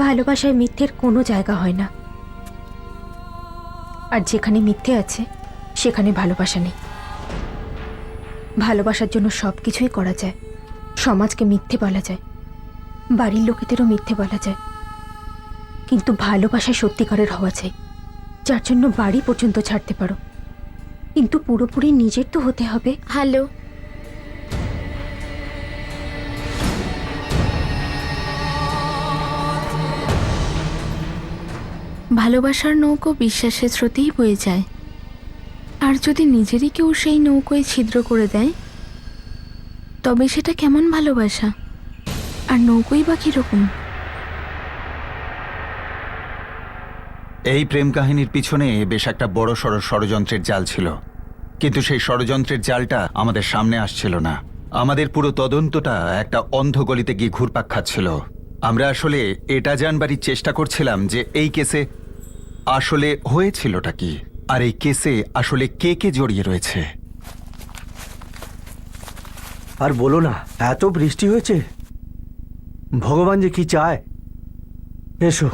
ভালোবাসায় মিথ্যের কোনো জায়গা হয় না, আর যেখানে মিথ্যে আছে সেখানে ভালোবাসা নেই। ভালোবাসার জন্য সব কিছুই করা যায়। সমাজকে মিথ্যে বলা যায়, বাড়ির লোকেদেরও মিথ্যে বলা যায়, কিন্তু ভালোবাসায় সত্যিকারের হওয়া চাই, যার জন্য বাড়ি পর্যন্ত ছাড়তে পারো, কিন্তু পুরোপুরি নিজের তো হতে হবে। হ্যালো, ভালোবাসার নৌকো বিশ্বাসের স্রোতেই বয়ে যায়, আর যদি নিজেরই কেউ সেই নৌকোয় ছিদ্র করে দেয় তবে সেটা কেমন ভালোবাসা? আর নৌকোই বা কিরকম? এই প্রেম কাহিনীর পিছনে বেশ একটা বড় সড় ষড়যন্ত্রের জাল ছিল, কিন্তু সেই ষড়যন্ত্রের জালটা আমাদের সামনে আসছিল না। আমাদের পুরো তদন্তটা একটা অন্ধ গলিতে গিয়ে ঘুরপাক খাচ্ছিল। আমরা আসলে এটা জানবারই চেষ্টা করছিলাম যে এই কেসে আসলে হয়েছিলটা কি, আর এই কেসে আসলে কে কে জড়িয়ে রয়েছে। আর বলো না, এত বৃষ্টি হয়েছে, ভগবান যে কি চায়। এসো,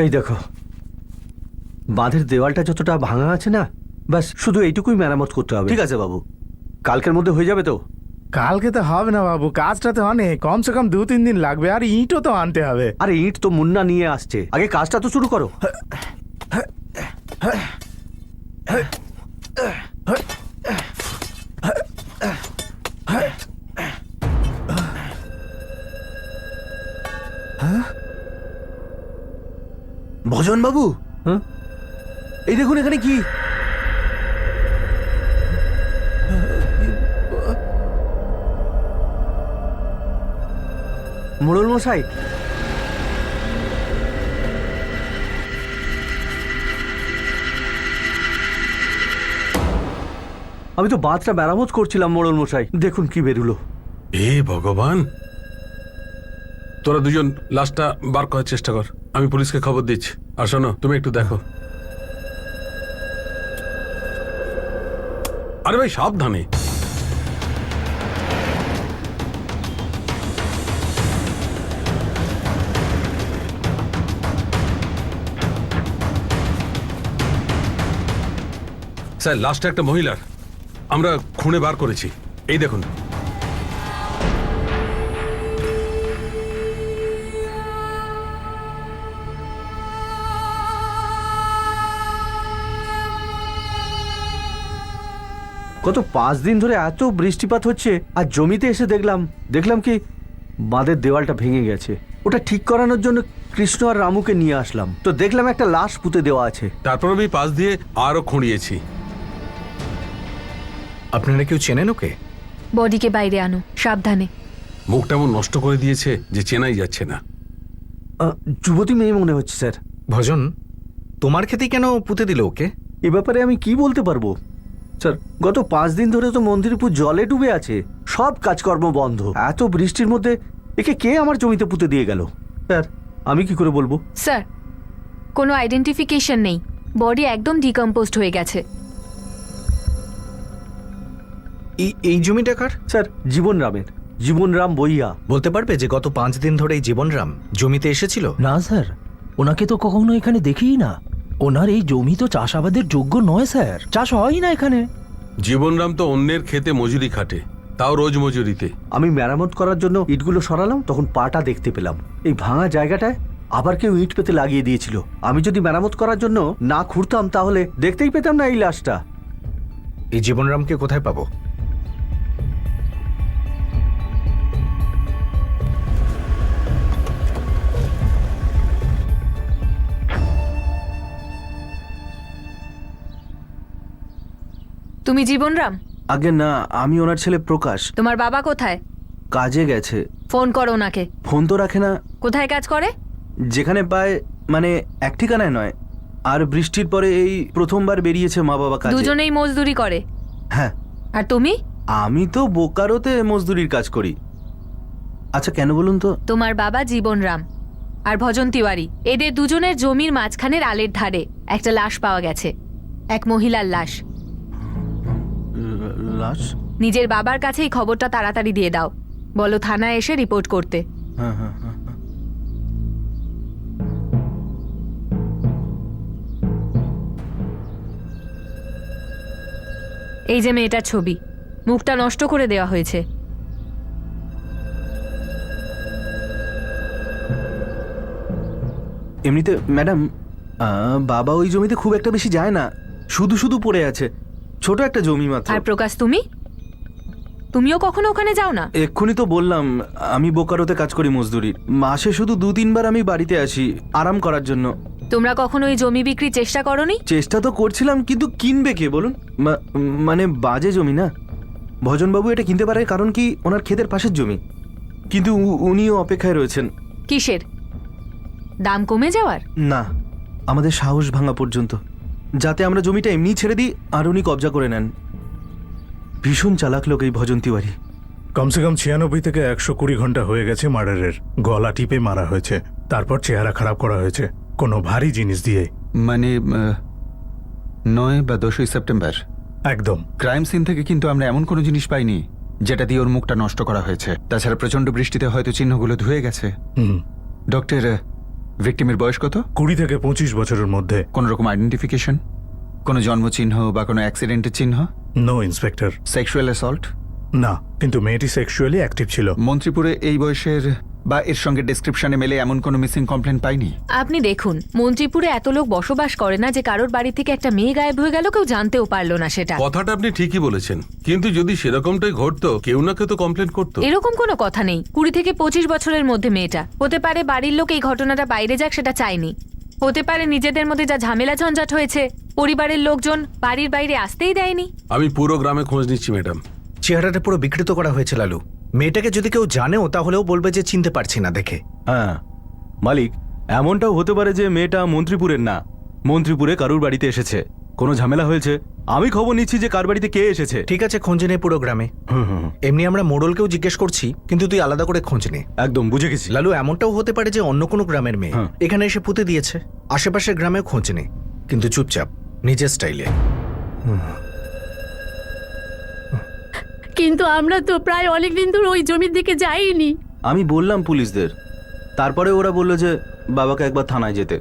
এই দেখো, বাঁধের দেওয়ালটা যতটা ভাঙা আছে না, ব্যাস শুধু এইটুকুই মেরামত করতে হবে। ঠিক আছে বাবু, কালকের মধ্যে হয়ে যাবে তো? কালকে তো হবে না বাবু, কাজটা তো অনেক, কমসে কম 2-3 দিন লাগবে, আর ইটও তো আনতে হবে। আরে ইট তো মুন্না নিয়ে আসছে, আগে কাজটা তো শুরু করো। ভজন বাবু, হ্যাঁ, এই দেখুন এখানে কি। মোড়ল মশাই, আমি তো বাঁধটা মেরামত করছিলাম মোড়ল মশাই, দেখুন কি বেরুলো। হে ভগবান, তোরা দুজন লাশটা বার করার চেষ্টা কর, আমি পুলিশকে খবর দিচ্ছি। আর শোনো, তুমি একটু দেখো। আরে ভাই সাবধানে। স্যার, লাশটা একটা মহিলার, আমরা খুঁড়ে বার করেছি, এই দেখুন। গত 5 দিন ধরে এত বৃষ্টিপাত হচ্ছে, আর জমিতে এসে দেখলাম কি বাঁধের দেওয়ালটা ভেঙে গেছে। ওটা ঠিক করানোর জন্য কৃষ্ণ আর রামুকে নিয়ে আসলাম, তো দেখলাম একটা লাশ পুঁতে দেওয়া আছে। তারপর আমি পাশ দিয়ে আরো খুঁড়িয়েছি। আপনারা কেউ চেনেন ওকে? বডিকে বাইরে আনো, সাবধানে। মুখটা এমন নষ্ট করে দিয়েছে যে চেনাই যাচ্ছে না। যুবতী মেয়ে মনে হচ্ছে স্যার। ভজন, তোমার খেতে কেন পুঁতে দিল ওকে? এ ব্যাপারে আমি কি বলতে পারবো স্যার? গত 5 দিন ধরে তো মন্দিরপুর জলে ডুবে আছে, সব কাজকর্ম বন্ধ। এত বৃষ্টির মধ্যে একে কে আমার জমিতে পুঁতে দিয়ে গেল স্যার? আমি কি করে বলবো? স্যার, কোনো আইডেন্টিফিকেশন নেই, বডি একদম ডিকম্পোজড হয়ে গেছে। এই জমিটা কার? স্যার, জীবনরাম বইয়া। বলতে পারবে যে গত 5 দিন ধরে এই জীবনরাম জমিতে এসেছিল? না স্যার, ওনাকে তো কখনো এখানে দেখিই না। ওনার এই জমি তো চাষাবাদের যোগ্য নয় স্যার, চাষ হয় না এখানে। জীবনরাম তো অন্যের খেতে মজুরি খাটে, তাও রোজ মজুরিতে। আমি মেরামত করার জন্য ইটগুলো সরালাম, তখন পাটা দেখতে পেলাম। এই ভাঙা জায়গাটায় আবার কেউ ইট পেতে লাগিয়ে দিয়েছিল। আমি যদি মেরামত করার জন্য না খুঁড়তাম তাহলে দেখতেই পেতাম না এই লাশটা। এই জীবনরামকে কোথায় পাবো? তুমি জীবনরাম? আগে না, আমি ওনার ছেলে প্রকাশ। তোমার বাবা কোথায়? কাজে গেছে। ফোন করো ওনাকে। ফোন তো রাখে না। কোথায় কাজ করে? যেখানে পায়, মানে এক ঠিকানায় নয়। আর বৃষ্টির পরে এই প্রথমবার বেরিয়েছে মা বাবা কাজে। দুজনেই মজদুরি করে? হ্যাঁ। আর তুমি? আমি তো বোকারোতে মজদুরির কাজ করি। আচ্ছা, কেন বলুন তো? তোমার বাবা জীবনরাম আর ভজন তিওয়ারি, এদের দুজনের জমির মাঝখানের আলের ধারে একটা লাশ পাওয়া গেছে, এক মহিলার লাশ। লাশ? নিজের বাবার কাছে এই খবরটা তাড়াতাড়ি দিয়ে দাও, বলো থানায় এসে রিপোর্ট করতে। হ্যাঁ হ্যাঁ হ্যাঁ। এই যে মেয়েটার ছবি, মুখটা নষ্ট করে দেওয়া হয়েছে। এমনিতে ম্যাডাম, বাবা ওই জমিতে খুব একটা বেশি যায় না, শুধু শুধু পড়ে আছে, ছোট একটা জমি মাত্র। আর প্রকাশ, তুমিও কখনো ওখানে যাও না? এক্ষুনি তো বললাম, আমি বোকারোতে কাজ করি মজদুরি, মাসে শুধু 2-3 বার আমি বাড়িতে আসি আরাম করার জন্য। তোমরা কখনো ওই জমি বিক্রির চেষ্টা করোনি? চেষ্টা তো করছিলাম, কিন্তু কিনবে কে বলুন? মানে বাজে জমি না। ভজনবাবু এটা কিনতে পারে কারণ কি ওনার ক্ষেতের পাশের জমি, কিন্তু উনিও অপেক্ষায় রয়েছেন। কিসের? দাম কমে যাওয়ার? না, আমাদের সাহস ভাঙা পর্যন্ত, যাতে আমরা জমিটা এমনি ছেড়ে দিই আর উনি কবজা করে নেন। ভীষণ চালাক লোক এই ভজন তিওয়ারি। কমসে কম 96 থেকে 120 ঘন্টা হয়ে গেছে মার্ডারের। গলা টিপে মারা হয়েছে, তারপর চেহারা খারাপ করা হয়েছে কোনো ভারী জিনিস দিয়ে। মানে 9 বা 10ই সেপ্টেম্বর একদম। ক্রাইম সিন থেকে কিন্তু আমরা এমন কোনো জিনিস পাইনি যেটা দিয়ে ওর মুখটা নষ্ট করা হয়েছে। তাছাড়া প্রচন্ড বৃষ্টিতে হয়তো চিহ্নগুলো ধুয়ে গেছে। ডক্টর, ভিকটিমের বয়স কত? 20 থেকে 25 বছরের মধ্যে। কোন রকম আইডেন্টিফিকেশন, কোনো জন্মচিহ্ন বা কোনো অ্যাক্সিডেন্টের চিহ্ন? No inspector. Sexual assault? না, কিন্তু মেয়েটি সেক্সুয়ালি অ্যাক্টিভ ছিল। মন্ত্রীপুরে এই বয়সের বা এর সঙ্গে ডেসক্রিপশনে মেলে এমন কোনো মিসিং কমপ্লেন পাইনি। আপনি দেখুন, মন্ত্রীপুরে এত লোক বসবাস করে না যে কারোর বাড়ি থেকে একটা মেয়ে গায়েব হয়ে গেল কেউ জানতেও পারলো না সেটা। কথাটা আপনি ঠিকই বলেছেন, কিন্তু যদি সেরকমটাই ঘটতো কেউ না কেউ তো কমপ্লেন করতো। এরকম কোনো কথা নেই। 20 থেকে 25 বছরের মধ্যে মেয়েটা। হতে পারে বাড়ির লোক এই ঘটনাটা বাইরে যাক সেটা চায়নি। হতে পারে নিজেদের মধ্যে যা ঝামেলা ঝঞ্ঝাট হয়েছে পরিবারের লোকজন বাড়ির বাইরে আসতেই দেয়নি। আমি পুরো গ্রামে খোঁজ নিচ্ছি ম্যাডাম। চেহারাটা পুরো বিকৃত করা হয়েছে লালু। মেয়েটাকে যদি কেউ জানেও তাহলেও বলবে যে চিনতে পারছি না দেখে। হ্যাঁ মালিক, এমনটাও হতে পারে যে মেয়েটা মন্ত্রীপুরের না, মন্ত্রীপুরে কারুর বাড়িতে এসেছে, কোনো ঝামেলা হয়েছে। আমি খবর নিচ্ছি যে কার বাড়িতে কে এসেছে। ঠিক আছে, খোঁজ নে পুরো গ্রামে। এমনি আমরা মোড়লকেও জিজ্ঞেস করছি, কিন্তু তুই আলাদা করে খোঁজ নে। একদম বুঝে গেছি। লালু, এমনটাও হতে পারে যে অন্য কোনো গ্রামের মেয়ে এখানে এসে পুঁতে দিয়েছে। আশেপাশের গ্রামেও খোঁজ নে, কিন্তু চুপচাপ, নিজের স্টাইলে। কিন্তু আমরা তো প্রায় অনেক দিন ধরে ওই জমির দিকে যাইনি। আমি বললাম পুলিশদের, তারপরে ওরা বললো যে বাবাকে একবার থানায় যেতে,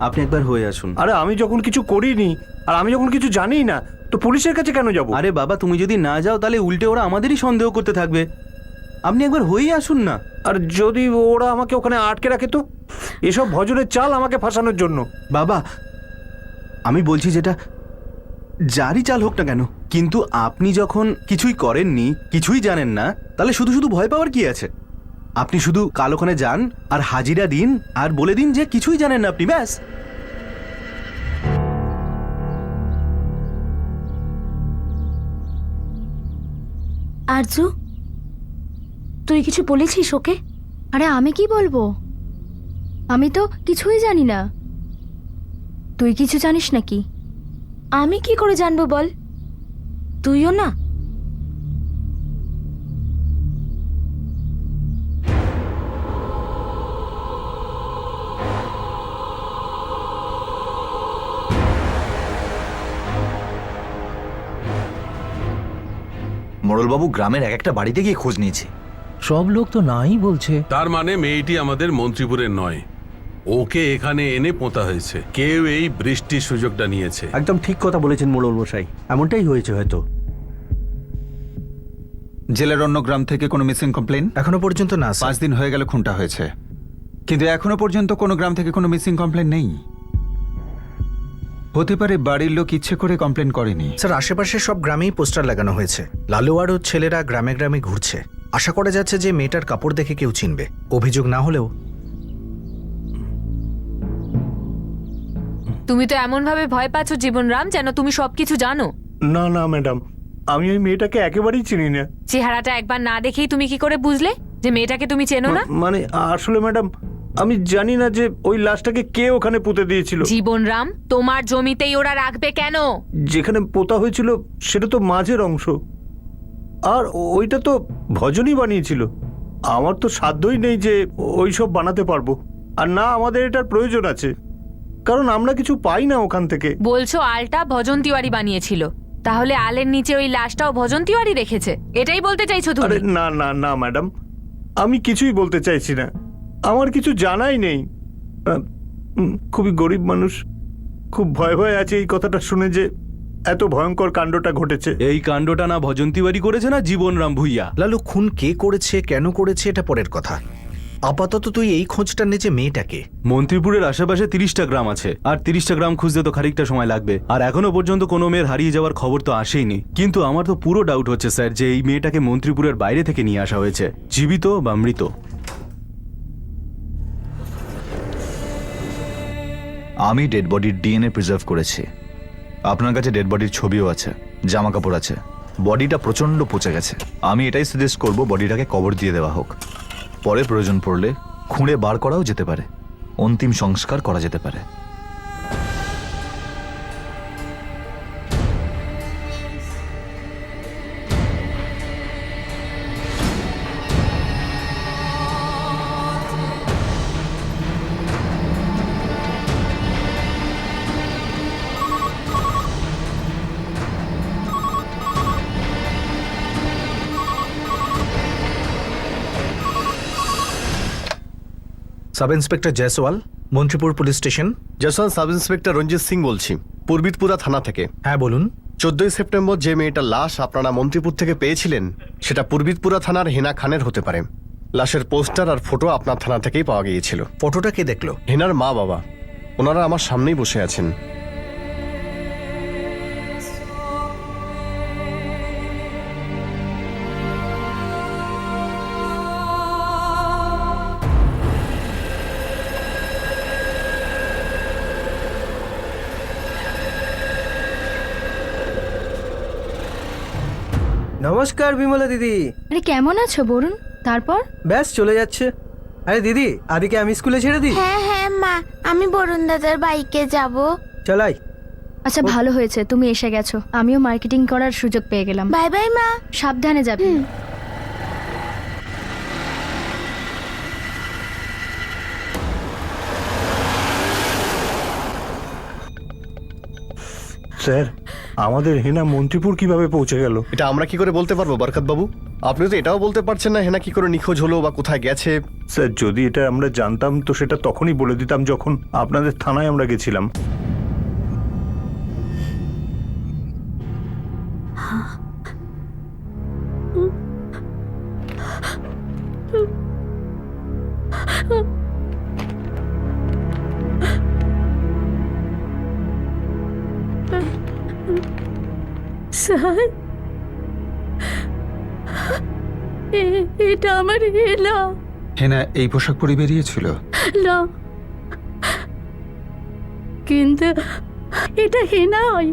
আপনি একবার হয়ে আসুন। আরে আমি যখন কিছু করিনি আর আমি যখন কিছু জানিই না, তো পুলিশের কাছে কেন যাব? আরে বাবা, তুমি যদি না যাও তাহলে উল্টে ওরা আমাদেরই সন্দেহ করতে থাকবে। আপনি একবার হয়ে আসুন না। আর যদি ওরা আমাকে ওখানে আটকে রাখে তো? এসব ভজনের চাল আমাকে ফাঁসানোর জন্য। বাবা, আমি বলছি যেটা যারই চাল হোক না কেন, কিন্তু আপনি যখন কিছুই করেননি, কিছুই জানেন না, তাহলে শুধু শুধু ভয় পাওয়ার কি আছে? আপনি শুধু কাল ওখানে যান আর হাজিরা দিন আর বলে দিন যে কিছুই জানেন না আপনি, ব্যাস। আরজু, তুই কিছু বলেছিস ওকে? আরে আমি কি বলবো, আমি তো কিছুই জানি না। তুই কিছু জানিস নাকি? আমি কি করে জানবো বল? তুইও না? মোড়লবাবু গ্রামের এক একটা বাড়িতে গিয়ে খোঁজ নিয়েছে। সব লোক তো নাই বলছে। তার মানে মেয়েটি আমাদের মন্ত্রীপুরের নয়, ওকে এখানে এনে পোঁতা হয়েছে। কেউ এই বৃষ্টির সুযোগটা নিয়েছে। একদম ঠিক কথা বলেছেন মোড়ল মশাই, এমনটাই হয়েছে হয়তো। জেলার অন্য গ্রাম থেকে কোনো মিসিং কমপ্লেন? এখনো পর্যন্ত না স্যার। 5 দিন হয়ে গেল খুনটা হয়েছে, কিন্তু এখনো পর্যন্ত কোনো গ্রাম থেকে কোনো মিসিং কমপ্লেন নেই। হতে পারে বাড়ির লোক ইচ্ছে করে কমপ্লেন করেনি। স্যার, আশেপাশে সব গ্রামেই পোস্টার লাগানো হয়েছে। লালু আর ওর ছেলেরা গ্রামে গ্রামে ঘুরছে। আশা করা যাচ্ছে যে মেয়েটার কাপড় দেখে কেউ চিনবে, অভিযোগ না হলেও। তুমি তো এমন ভাবে ভয় পাচ্ছ জীবনরাম, যেন তুমি সবকিছু জানো। না না ম্যাডাম, আমি ওই মেয়েটাকে একেবারেই চিনি না। চেহারাটা একবার না দেখেই তুমি কি করে বুঝলে যে মেয়েটাকে তুমি চেনো না? মানে আসলে ম্যাডাম, আমি জানি না যে ওই লাশটাকে কে ওখানে পুঁতে দিয়েছিল। জীবনরাম, তোমার জমিতেই ওরা রাখবে কেন? যেখানে পোতা হয়েছিল সেটা তো মাঝের অংশ, আর ওইটা তো ভজনই বানিয়েছিল। আমার তো সাধ্যই নেই যে ওই সব বানাতে পারবো, আর না আমাদের এটার প্রয়োজন আছে, কারণ আমরা কিছু পাই না ওখান থেকে। বলছো আলটা ভজন তিওয়ারি বানিয়েছিল, তাহলে আলের নিচে ওই লাশটাও ভজন তিওয়ারি রেখেছে, এটাই বলতে চাইছো তুমি? আরে না না না ম্যাডাম, আমি কিছুই বলতে চাইছি না, আমার কিছু জানাই নেই। খুবই গরিব মানুষ, খুব ভয় ভয় আছে এই কথাটা শুনে যে এত ভয়ঙ্কর কাণ্ডটা ঘটেছে? এই কাণ্ডটা না ভজন তিওয়ারি করেছে না জীবনরাম ভুইয়া। লালু, খুন কে করেছে, কেন করেছে, এটা পরের কথা। আপাতত তুই এই খোঁজটা নে যে মেয়েটাকে। মন্ত্রীপুরের আশেপাশে 30টা গ্রাম আছে, আর 30টা গ্রাম খুঁজতে তো খানিকটা সময় লাগবে। আর এখনো পর্যন্ত কোনো মেয়ের হারিয়ে যাওয়ার খবর তো আসেইনি। কিন্তু আমার তো পুরো ডাউট হচ্ছে স্যার যে এই মেয়েটাকে মন্ত্রীপুরের বাইরে থেকে নিয়ে আসা হয়েছে, জীবিত বা মৃত। আমি ডেড বডির ডিএনএ প্রিজার্ভ করেছি। আপনার কাছে ডেড বডির ছবিও আছে, জামা কাপড় আছে। বডিটা প্রচন্ড পচে গেছে। আমি এটাই সাজেস্ট করব বডিটাকে কবর দিয়ে দেওয়া হোক। পরে প্রয়োজন পড়লে খুঁড়ে বার করাও যেতে পারে, অন্তিম সংস্কার করা যেতে পারে। Sub inspector Jaiswal, Mantripur police station. Jaiswal sub inspector Ranjit Singh বলছি, পূর্বিতপুরা থানা থেকে। হ্যাঁ বলুন। 14ই সেপ্টেম্বর যে মেয়েটার লাশ আপনারা মন্ত্রীপুর থেকে পেয়েছিলেন, সেটা পূর্বিতপুরা থানার হেনা খানের হতে পারে। লাশের পোস্টার আর ফটো আপনার থানা থেকেই পাওয়া গিয়েছিল। ফটোটা কে দেখলো? হেনার মা বাবা, ওনারা আমার সামনেই বসে আছেন। নমস্কার বিমলা দিদি। আরে কেমন আছো বরুণ? তারপর? ব্যাস চলে যাচ্ছে। আরে দিদি, আদিকে আমি স্কুলে ছেড়ে দিই? হ্যাঁ হ্যাঁ মা, আমি বরুণ দাদার বাইকে যাব। চলাই। আচ্ছা ভালো হয়েছে তুমি এসে গেছো, আমিও মার্কেটিং করার সুযোগ পেয়ে গেলাম। বাই বাই মা, সাবধানে যাবে। স্যার, আমাদের হেনা মন্ত্রীপুর কিভাবে পৌঁছে গেল? এটা আমরা কি করে বলতে পারবো বরকত বাবু? আপনি তো এটাও বলতে পারছেন না হেনা কি করে নিখোঁজ হলো বা কোথায় গেছে। স্যার, যদি এটা আমরা জানতাম তো সেটা তখনই বলে দিতাম যখন আপনাদের থানায় আমরা গেছিলাম। স্যার, এটা আমার হেনা। হেনা এই পোশাক পরে বেরিয়েছিল? না, কিন্তু এটা হেনাই।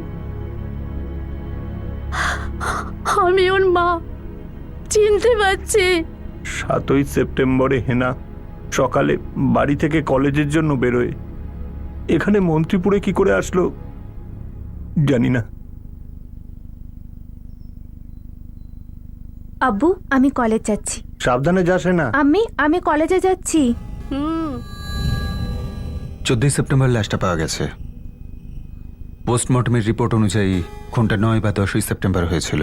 আমি ওর মা, চিনতে পারছি। 7ই সেপ্টেম্বরে হেনা সকালে বাড়ি থেকে কলেজের জন্য বেরোয়। এখানে মন্ত্রীপুরে কি করে আসলো জানি না। আব্বু, আমি কলেজ যাচ্ছি। সাবধানে যাস না। আমি কলেজে যাচ্ছি। 14ই সেপ্টেম্বর লাশটা পাওয়া গেছে। পোস্টমর্টমের রিপোর্ট অনুযায়ী খুনটা 9 বা 10ই সেপ্টেম্বর হয়েছিল।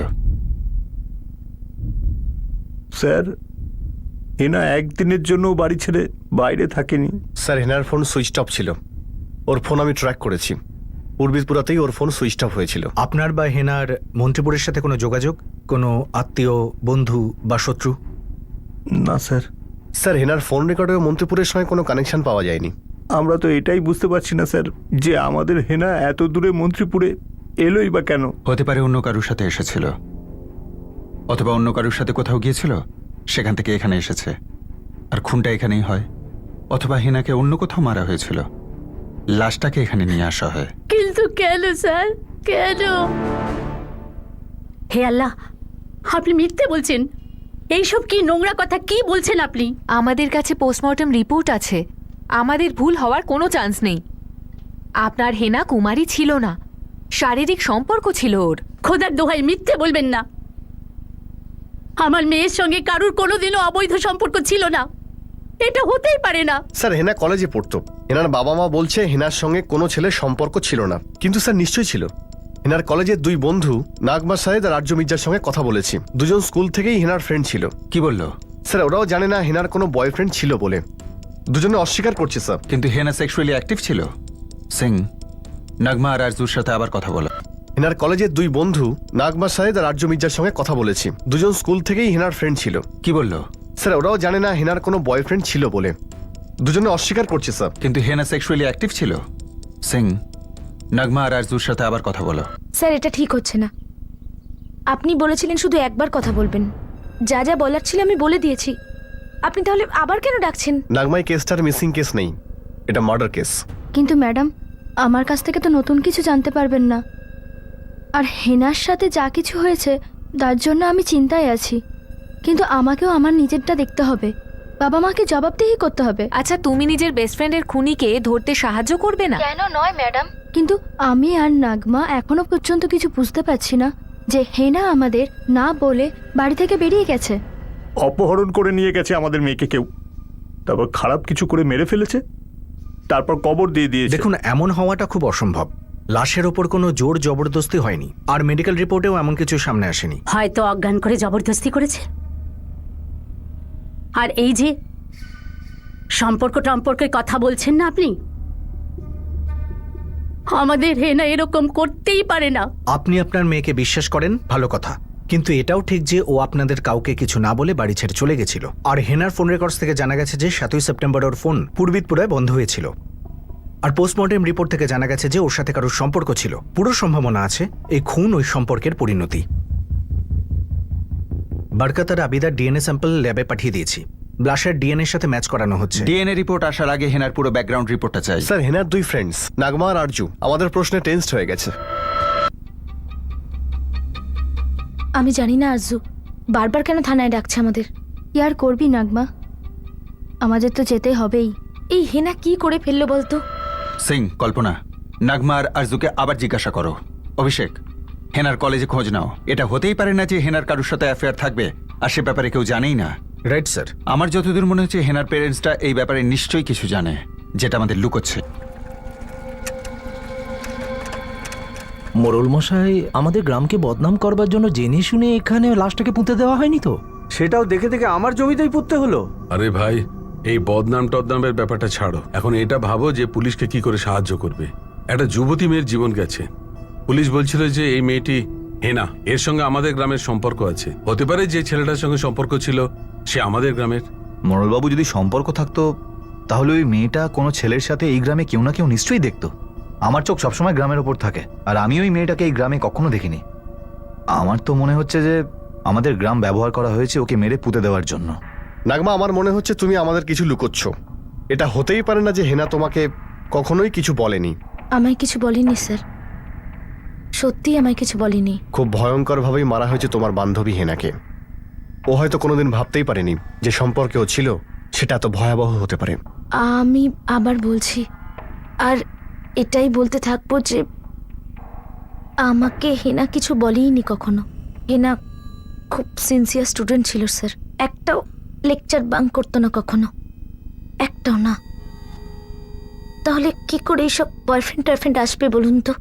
স্যার, হেনা একদিনের জন্য বাড়ি ছেড়ে বাইরে থাকেনি। স্যার, হেনার ফোন সুইচ অফ ছিল। ওর ফোন আমি ট্র্যাক করেছি। পূর্বিতপুরাতেই ওর ফোন সুইচ অফ হয়েছিল। আপনার বা হেনার মন্ত্রীপুরের সাথে কোনো যোগাযোগ, কোনো আত্মীয়, বন্ধু বা শত্রু? না স্যার। স্যার, হেনার ফোন রেকর্ডে মন্ত্রীপুরের সঙ্গে কোনো কানেকশন পাওয়া যায়নি। আমরা তো এটাই বুঝতে পারছি না স্যার যে আমাদের হেনা এত দূরে মন্ত্রীপুরে এলোই বা কেন। হতে পারে অন্য কারুর সাথে এসেছিল, অথবা অন্য কারুর সাথে কোথাও গিয়েছিল, সেখান থেকে এখানে এসেছে। আর খুনটা এখানেই হয়, অথবা হেনাকে অন্য কোথাও মারা হয়েছিল, লাশটাকে এখানে নিয়ে আসা হয়। কিন্তু কেন স্যার, কেন? হে আল্লাহ, আপনি মিথ্যে বলছেন। এইসব কি নোংরা কথা কি বলছেন আপনি? আমাদের কাছে পোস্টমর্টম রিপোর্ট আছে, আমাদের ভুল হওয়ার কোনো চান্স নেই। আপনার হেনা কুমারী ছিল না, শারীরিক সম্পর্ক ছিল ওর। খোদার দোহাই, মিথ্যে বলবেন না। আমার মেয়ের সঙ্গে কারুর কোনোদিনও অবৈধ সম্পর্ক ছিল না, এটা হতেই পারে না। স্যার, হেনা কলেজে পড়তো। হেনার বাবা মা বলছে হেনার সঙ্গে কোনো ছেলের সম্পর্ক ছিল না, কিন্তু স্যার নিশ্চয়ই ছিল। হেনার কলেজের 2 বন্ধু নাগমা সাহেদ আর আর্য মির্জার সঙ্গে কথা বলেছি। দুজন স্কুল থেকেই হেনার ফ্রেন্ড ছিল। কি বললো? স্যার, ওরাও জানে না হেনার কোনো বয়ফ্রেন্ড ছিল বলে। দুজনে অস্বীকার করছে স্যার। কিন্তু হেনা সেক্সুয়ালি অ্যাক্টিভ ছিল। সিং, নাগমা আর আরজুর সাথে আবার কথা বলো। হেনার কলেজের দুই বন্ধু নাগমা সাহেদ আর আর্য মির্জার সঙ্গে কথা বলেছি। দুজন স্কুল থেকেই হেনার ফ্রেন্ড ছিল। কি বললো? স্যার ওরাও জানে না হেনার কোনো বয়ফ্রেন্ড ছিল বলে, দুজনে অস্বীকার করছে স্যার। কিন্তু হেনা সেক্সুয়ালি অ্যাক্টিভ ছিল। সিং, নাগমা আর আরজুর সাথে আবার কথা বলো। স্যার এটা ঠিক হচ্ছে না। আপনি বলেছিলেন শুধু একবার কথা বলবেন, যা যা বলার ছিল আমি বলে দিয়েছি। আপনি তাহলে আবার কেন ডাকছেন? নাগমাই কেসটার মিসিং কেস নেই, এটা মার্ডার কেস। কিন্তু ম্যাডাম, আমার কাছ থেকে তো নতুন কিছু জানতে পারবেন না। আর হেনার সাথে যা কিছু হয়েছে তার জন্য আমি চিন্তায় আছি। কিন্তু আমাকেও আমার নিজেরটা দেখতে হবে, বাবা মাকে জবাবদিহি করতে হবে। আচ্ছা, তুমি নিজের বেস্ট ফ্রেন্ডের খুনিকে ধরতে সাহায্য করবে না? কেন নয় ম্যাডাম, কিন্তু আমি আর নাগমা এখনো পর্যন্ত কিছু বুঝতে পারছি না যে হেনা আমাদের না বলে বাড়ি থেকে বেরিয়ে গেছে। অপহরণ করে নিয়ে গেছে আমাদের মেয়েকে কেউ, তারপর খারাপ কিছু করে মেরে ফেলেছে, তারপর কবর দিয়ে দিয়েছে। দেখুন, এমন হওয়াটা খুব অসম্ভব। লাশের ওপর কোনো জোর জবরদস্তি হয়নি, আর মেডিকেল রিপোর্টেও এমন কিছু সামনে আসেনি। হয়তো অজ্ঞান করে জবরদস্তি করেছে। আর এই যে সম্পর্ক টম্পর্কের কথা বলছেন না আপনি, আমাদের হেনা এরকম করতেই পারে না। আপনি আপনার মেয়েকে বিশ্বাস করেন, ভালো কথা, কিন্তু এটাও ঠিক যে ও আপনাদের কাউকে কিছু না বলে বাড়ি ছেড়ে চলে গেছিল। আর হেনার ফোন রেকর্ডস থেকে জানা গেছে যে 7ই সেপ্টেম্বর ওর ফোন পূর্বিতপুরায় বন্ধ হয়েছিল। আর পোস্টমর্টেম রিপোর্ট থেকে জানা গেছে যে ওর সাথে কারোর সম্পর্ক ছিল। পুরো সম্ভাবনা আছে এই খুন ওই সম্পর্কের পরিণতি। বারকাত আর আবিদার ডিএনএ স্যাম্পল ল্যাবে পাঠিয়ে দিয়েছি। ব্লাশের ডিএনএ সাথে ম্যাচ করানো হচ্ছে। ডিএনএ রিপোর্ট আসার আগে হেনার পুরো ব্যাকগ্রাউন্ড রিপোর্টটা চাই। স্যার হেনার দুই ফ্রেন্ডস নাগমা আর আরজু আমাদের প্রশ্নে টেন্সড হয়ে গেছে। আমি জানি না আরজু বারবার কেন থানায় ডাকছে আমাদের। কি আর করবি নাগমা, আমাদের তো যেতে হবেই। এই হেনা কি করে ফেললো বলতো? সিং, কল্পনা, নাগমা আর আরজুকে আবার জিজ্ঞাসা করো। অভিষেক, হেনার কলেজে খোঁজ নাও। এটা হতেই পারে না যে হেনার কারোর সাথে অ্যাফেয়ার থাকবে আর সে ব্যাপারে কেউ জানেই না। Right sir. আমার যতদূর মনে হচ্ছে হেনার পেরেন্টসটা এই ব্যাপারে নিশ্চয়ই কিছু জানে, যেটা আমাদের লুকোচ্ছে। মোড়ল মশাই, আমাদের গ্রামকে বদনাম করবার জন্য জেনে শুনে এখানে লাশটাকে পুঁতে দেওয়া হয়নি তো? সেটাও দেখে দেখে আমার জমিতেই পুঁততে হলো। আরে ভাই, এই বদনাম টদনামের ব্যাপারটা ছাড়ো। এখন এটা ভাবো যে পুলিশকে কি করে সাহায্য করবে। একটা যুবতী মেয়ের জীবন গেছে। পুলিশ বলছিল যে এই মেয়েটি হেনা, এর সঙ্গে আমাদের গ্রামের সম্পর্ক আছে। হতে পারে যে ছেলেটার সঙ্গে সম্পর্ক ছিল সে আমাদের গ্রামের। মোড়লবাবু, যদি সম্পর্ক থাকতো তাহলে ওই মেয়েটা কোনো ছেলের সাথে এই গ্রামে কেউ না কেউ নিশ্চয়ই দেখতো। আমার চোখ সবসময় গ্রামের ওপর থাকে, আর আমি ওই মেয়েটাকে এই গ্রামে কখনো দেখিনি। আমার তো মনে হচ্ছে যে আমাদের গ্রাম ব্যবহার করা হয়েছে ওকে মেরে পুঁতে দেওয়ার জন্য। নাগমা, আমার মনে হচ্ছে তুমি আমাদের কিছু লুকোচ্ছ। এটা হতেই পারে না যে হেনা তোমাকে কখনোই কিছু বলেনি। আমায় কিছু বলেনি স্যার, সত্যি আমায় কিছু বলেনি। খুব ভয়ঙ্করভাবেই মারা হয়েছে তোমার বান্ধবী হেনাকে। ও হয়তো কোনোদিন ভাবতেই পারেনি যে সম্পর্কেও ছিল সেটা এত ভয়াবহ হতে পারে। আমি আবার বলছি, আর এটাই বলতে থাকবো যে আমাকে হেনা কিছু বলেইনি কখনো। হেনা খুব সিনসিয়ার স্টুডেন্ট ছিল স্যার, একটাও লেকচার বাঙ্ক করতো না কখনো, একটাও না। তাহলে কি করে এইসব বয়ফ্রেন্ড টয়ফ্রেন্ড আসবে বলুন তো?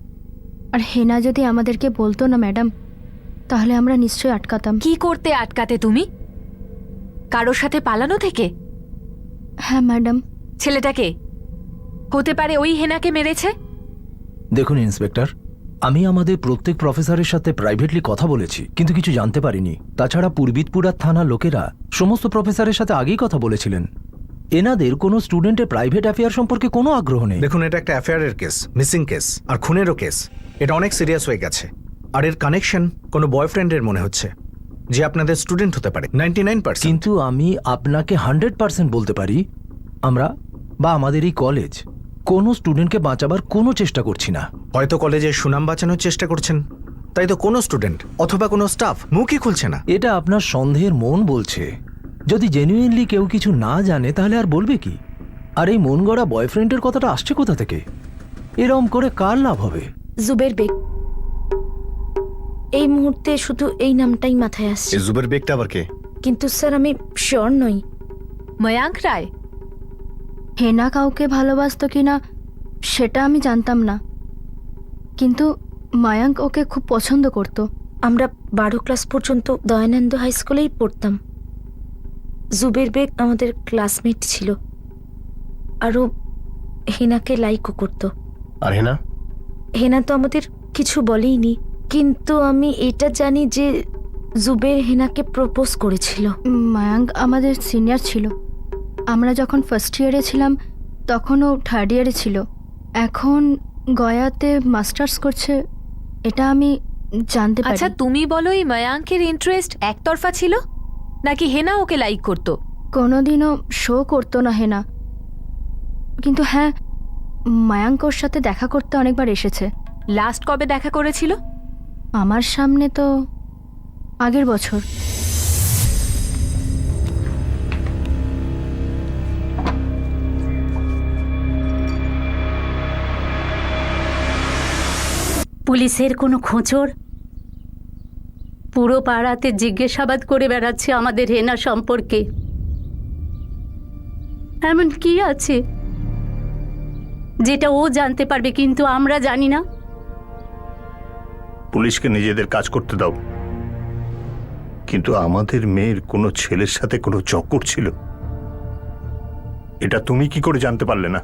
আর হেনা যদি আমাদেরকে বলতো না ম্যাডাম, তাহলে আমরা নিশ্চয়ই আটকাতাম। কি করতে আটকাতে তুমি? কারোর সাথে পালানো থেকে? হ্যাঁ ম্যাডাম। ছেলেটাকে হতে পারে ওই হেনাকে মেরেছে। দেখুন ইন্সপেক্টর, আমি আমাদের প্রত্যেক প্রফেসরের সাথে প্রাইভেটলি কথা বলেছি, কিন্তু কিছু জানতে পারিনি। তাছাড়া পূর্বিতপুরার থানা লোকেরা সমস্ত প্রফেসরের সাথে আগেই কথা বলেছিলেন। এনাদের কোনো স্টুডেন্টের প্রাইভেট অ্যাফেয়ার সম্পর্কে কোনো আগ্রহ নেই। দেখুন, এটা একটা অ্যাফেয়ারের কেস, মিসিং কেস, আর খুনেরও কেস। এটা অনেক সিরিয়াস হয়ে গেছে। আর এর কানেকশন কোনো বয়ফ্রেন্ডের মনে হচ্ছে, যে আপনাদের স্টুডেন্ট হতে পারে 99%। কিন্তু আমি আপনাকে 100% বলতে পারি, আমরা বা আমাদের এই কলেজ কোনো স্টুডেন্টকে বাঁচাবার কোনো চেষ্টা করছি না। হয়তো কলেজের সুনাম বাঁচানোর চেষ্টা করছেন, তাই তো কোনো স্টুডেন্ট অথবা কোনো স্টাফ মুখই খুলছে না। এটা আপনার সন্দেহের মন বলছে। যদি জেনুইনলি কেউ কিছু না জানে তাহলে আর বলবে কি? আর এই মন গড়া বয়ফ্রেন্ডের কথাটা আসছে কোথা থেকে? এরম করে কার লাভ হবে? জুবের বেগ। এই মুহূর্তে শুধু এই নামটাই মাথায় আসছে। এই জুবের বেগটা আবার কে? কিন্তু স্যার আমি শিওর নই। ময়াঙ্ক রায়। হেনা কাউকে ভালোবাসতো কিনা সেটা আমি জানতাম না, কিন্তু মায়াঙ্ক ওকে খুব পছন্দ করত। আমরা 12 ক্লাস পর্যন্ত দয়ানন্দ হাই স্কুলেই পড়তাম। জুবের বেগ আমাদের ক্লাসমেট ছিল, আরও হেনাকে লাইকও করত। আর হেনা? হেনা তো আমাদের কিছু বলেইনি। কিন্তু আমি এটা জানি যে জুবের হেনাকে প্রপোজ করেছিল। মায়াঙ্ক আমাদের সিনিয়র ছিল। আমরা যখন ফার্স্ট ইয়ারে ছিলাম তখন ও থার্ড ইয়ারে ছিল। এখন গয়াতে মাস্টার্স করছে, এটা আমি জানতে পারি। আচ্ছা তুমি বলো, এই মায়াঙ্কের ইন্টারেস্ট একতরফা ছিল নাকি হেনা ওকে লাইক করতো? কোনোদিনও শো করতো না হেনা, কিন্তু হ্যাঁ মায়াঙ্ক ওর সাথে দেখা করতে অনেকবার এসেছে। লাস্ট কবে দেখা করেছিল? আমার সামনে তো আগের বছর। পুলিশের কোনো খোঁজর? পুরো পাড়াতে জিজ্ঞাসাবাদ করে বেড়াচ্ছে আমাদের হেনা সম্পর্কে। এমন কি আছে যেটা ও জানতে পারবে কিন্তু আমরা জানি না? পুলিশকে নিজেদের কাজ করতে দাও, কিন্তু আমাদের মেয়ের কোনো ছেলের সাথে কোনো চক্কর ছিল, এটা তুমি কি করে জানতে পারলে না?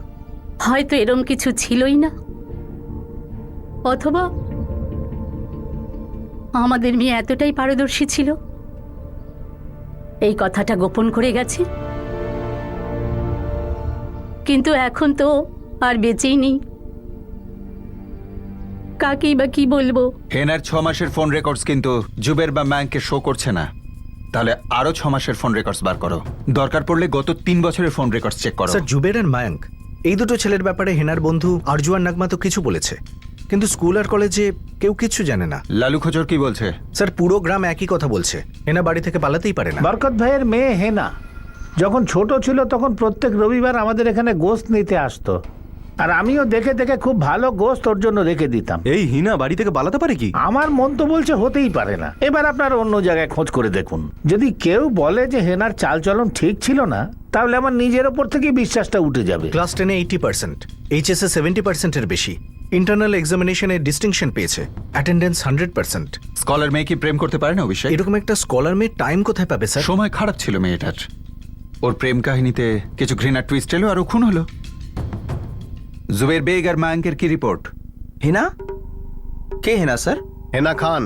হয়তো এরম কিছু ছিলই না, অথবা আমাদের মেয়ে এতটাই পারদর্শী ছিল এই কথাটা গোপন করে গেছে। কিন্তু এখন তো আর বেঁচেই নেই, কাকেই বা কি বলবো? হেনার 6 মাসের ফোন রেকর্ডস কিন্তু জুবের বা ম্যাঙ্ককে শো করছে না। তাহলে আরো 6 মাসের ফোন রেকর্ডস বার করো। দরকার পড়লে গত 3 বছরের ফোন রেকর্ডস চেক করো। স্যার, জুবের আর মায়াঙ্ক এই দুটো ছেলের ব্যাপারে হেনার বন্ধু আরজু আর নাগমা তো কিছু বলেছে, কিন্তু স্কুল আর কলেজে কেউ কিচ্ছু জানে না। লালু খোঁজর কি বলছে? স্যার, পুরো গ্রাম একই কথা বলছে, হেনা বাড়ি থেকে পালাতেই পারে না। বরকত ভাইয়ের মেয়ে হেনা যখন ছোট ছিল তখন প্রত্যেক রবিবার আমাদের এখানে গোশত নিতে আসতো, আর আমিও দেখে দেখে খুব ভালো গোশত ওর জন্য রেখে দিতাম। এই হিনা বাড়ি থেকে পালাতে পারে কি? আমার মন তো বলছে হতেই পারে না। এবার আপনারা অন্য জায়গায় খোঁজ করে দেখুন। যদি কেউ বলে যে হেনার চালচলন ঠিক ছিল না, তাহলে আমার নিজের ওপর থেকে বিশ্বাসটা উঠে যাবে। ক্লাস 10-এ 80%, এইচএসএ 70%-এর বেশি, ইন্টারনাল এক্সামিনেশনে ডিস্টিংশন পেয়েছে, অ্যাটেন্ডেন্স 100%। স্কলার মেয়ে কি প্রেম করতে পারে না অভিষেক? এরকম একটা স্কলার মেয়ে টাইম কোথায় পাবে স্যার? সময় খারাপ ছিল মেয়েটার। ওর প্রেম কাহিনীতে কিছু ঘৃণার টুইস্ট এলো আর ও খুন হলো। জুবের বেগ আর মায়াঙ্কের কি রিপোর্ট? হিনা? কে হেনা স্যার? হেনা খান,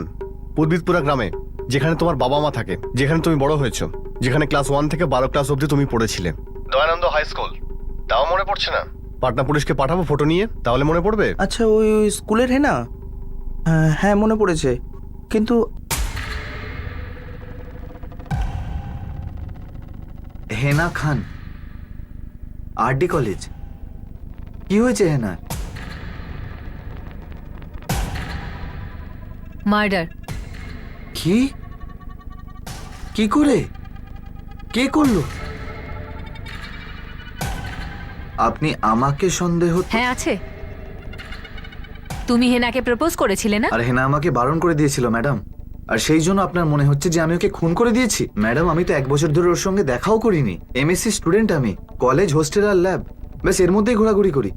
পূর্বিতপুরা গ্রামে, যেখানে তোমার বাবা মা থাকে, যেখানে তুমি বড় হয়েছো, যেখানে ক্লাস 1 থেকে 12 ক্লাস অবধি তুমি পড়েছিলে। Dayananda high school. তাও মনে পড়ছে না? পাটনা পুলিশকে পাঠাবো ফটো নিয়ে, তাহলে মনে পড়বে। আচ্ছা, ওই স্কুলের হেনা? হ্যাঁ মনে পড়েছে, কিন্তু হেনা খান, আরডি কলেজ। কি হয়েছে হেনা? মার্ডার। কি? কি করে? কে করলো? আপনি আমাকে সন্দেহ? হ্যাঁ আছে। তুমি হেনাকে প্রপোজ করেছিলে না? আর হেনা আমাকে বারণ করে দিয়েছিল ম্যাডাম, আর সেই জন্য আপনার মনে হচ্ছে যে আমি ওকে খুন করে দিয়েছি? ম্যাডাম, আমি তো 1 বছর ধরে ওর সঙ্গে দেখাও করিনি। এমএসসি স্টুডেন্ট আমি, কলেজ, হোস্টেল আর ল্যাব, ব্যাস এর মধ্যেই ঘোরাঘুরি করি।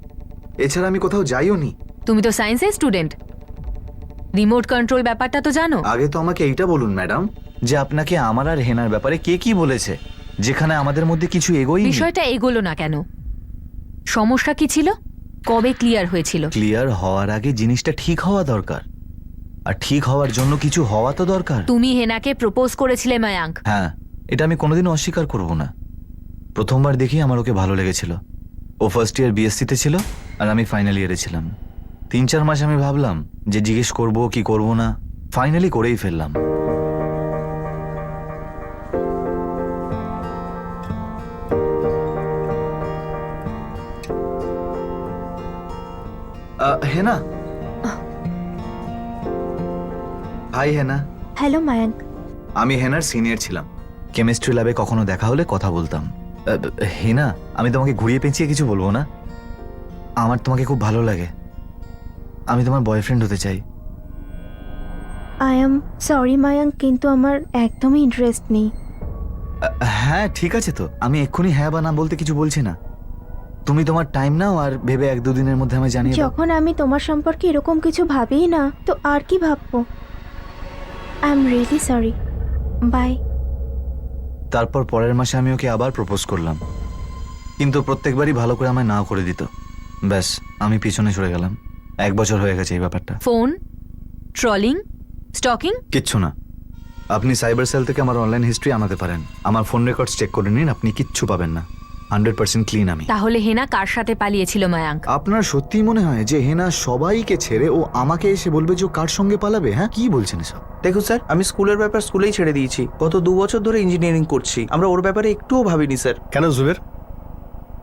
এছাড়া আমি কোথাও যাইও নি। তুমি তো সায়েন্সের স্টুডেন্ট, রিমোট কন্ট্রোল ব্যাপারটা তো জানো। আগে তো আমাকে এইটা বলুন ম্যাডাম, যে আপনাকে আমার আর হেনার ব্যাপারে কে কি বলেছে, যেখানে আমাদের মধ্যে কিছু এগোই। বিষয়টা এগোলো না কেন? সমস্যা কি ছিল? কবে ক্লিয়ার হয়েছিল? ক্লিয়ার হওয়ার আগে জিনিসটা ঠিক হওয়া দরকার, আর ঠিক হওয়ার জন্য কিছু হওয়া তো দরকার। তুমি হেনাকে প্রপোজ করেছিলে মায়াঙ্ক। হ্যাঁ, এটা আমি কোনোদিন অস্বীকার করব না। প্রথমবার দেখি আমার ওকে ভালো লেগেছিল। ও ফার্স্ট ইয়ার বিএসসিতে ছিল আর আমি ফাইনাল ইয়ারে ছিলাম। 3-4 মাস আমি ভাবলাম যে জিজ্ঞেস করব কি করব না, ফাইনালি করেই ফেললাম। হেনা, হাই হেনা। হ্যালো মায়াঙ্ক। আমি হেনার সিনিয়র ছিলাম। কেমিস্ট্রি ল্যাবে কখনো দেখা হলে কথা বলতাম। হেনা, আমি তোমাকে ঘুরিয়ে পেঁচিয়ে কিছু বলবো না। আমার তোমাকে খুব ভালো লাগে। আমি তোমার বয়ফ্রেন্ড হতে চাই। আই এম সরি মায়াঙ্ক, কিন্তু আমার একদমই ইন্টারেস্ট নেই। হ্যাঁ ঠিক আছে, তো আমি এক্ষুনি হ্যাঁ বা না বলতে কিছু বলছি না। তুমি তোমার টাইম নাও আর ভেবে 1-2 দিনের মধ্যে আমি জানিয়ে দাও। যখন আমি তোমার সম্পর্কে এরকম কিছু ভাবিই না, তো আর কি ভাববো? I am really sorry. Bye. তারপর পরের মাসে আমি ওকে আবার প্রপোজ করলাম, কিন্তু প্রত্যেকবারই ভালো করে আমায় না করে দিত। ব্যাস, আমি পিছনে সরে গেলাম। 1 বছর হয়ে গেছে এই ব্যাপারটা। Phone, trolling, stocking? কিচ্ছু না। আপনি সাইবার সেল থেকে আমার অনলাইন হিস্ট্রি আনাতে পারেন, আমার ফোন রেকর্ডস চেক করে নিন, আপনি কিচ্ছু পাবেন না। 100% ক্লিন আমি। তাহলে হেনা কার সাথে পালিয়েছিল মায়াঙ্ক? আপনার সত্যি মনে হয় যে হেনা সবাইকে ছেড়ে ও আমাকে এসে বলবে যে ও কার সঙ্গে পালাবে? হ্যাঁ, কি বলছেন এসব? দেখুন স্যার, আমি স্কুলের ব্যাপার স্কুলেই ছেড়ে দিয়েছি। গত 2 বছর ধরে ইঞ্জিনিয়ারিং করছি, আমরা ওর ব্যাপারে একটুও ভাবিনি স্যার। কেন জুবের?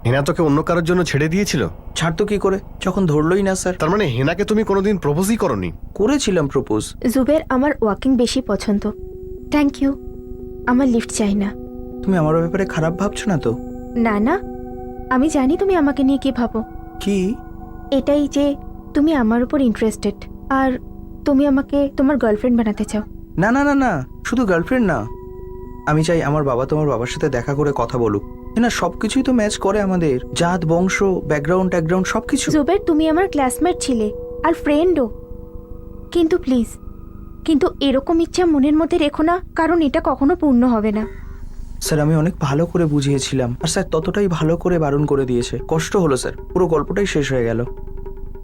হেনা তোকে অন্য কারোর জন্য ছেড়ে দিয়েছিল? ছাড়তো কি করে, যখন ধরলোই না স্যার। তার মানে হেনাকে তুমি কোনোদিন প্রপোজই করনি? করেছিলাম প্রপোজ। জুবের, আমার ওয়াকিং বেশি পছন্দ। থ্যাংক ইউ, আমার লিফট চাই না। তুমি আমার ব্যাপারে খারাপ ভাবছো না তো? না না, আমি জানি তুমি আমাকে নিয়ে কি ভাবো। কি? এটাই যে তুমি আমার উপর ইন্টারেস্টেড, আর তুমি আমাকে তোমার গার্লফ্রেন্ড বানাতে চাও। না না না না, শুধু গার্লফ্রেন্ড না, আমি চাই আমার বাবা তোমার বাবার সাথে দেখা করে কথা বলুক। না, সবকিছুই তো ম্যাচ করে আমাদের, জাত, বংশ, ব্যাকগ্রাউন্ড সবকিছু। জুবের, তুমি আমার ক্লাসমেট ছিলে আর ফ্রেন্ডও, কিন্তু প্লিজ, কিন্তু এরকম ইচ্ছা মনের মধ্যে রেখো না, কারণ এটা কখনো পূর্ণ হবে না। স্যার, আমি অনেক ভালো করে বুঝিয়েছিলাম, আর স্যার ততটাই ভালো করে বারণ করে দিয়েছে। কষ্ট হলো স্যার, পুরো গল্পটাই শেষ হয়ে গেল।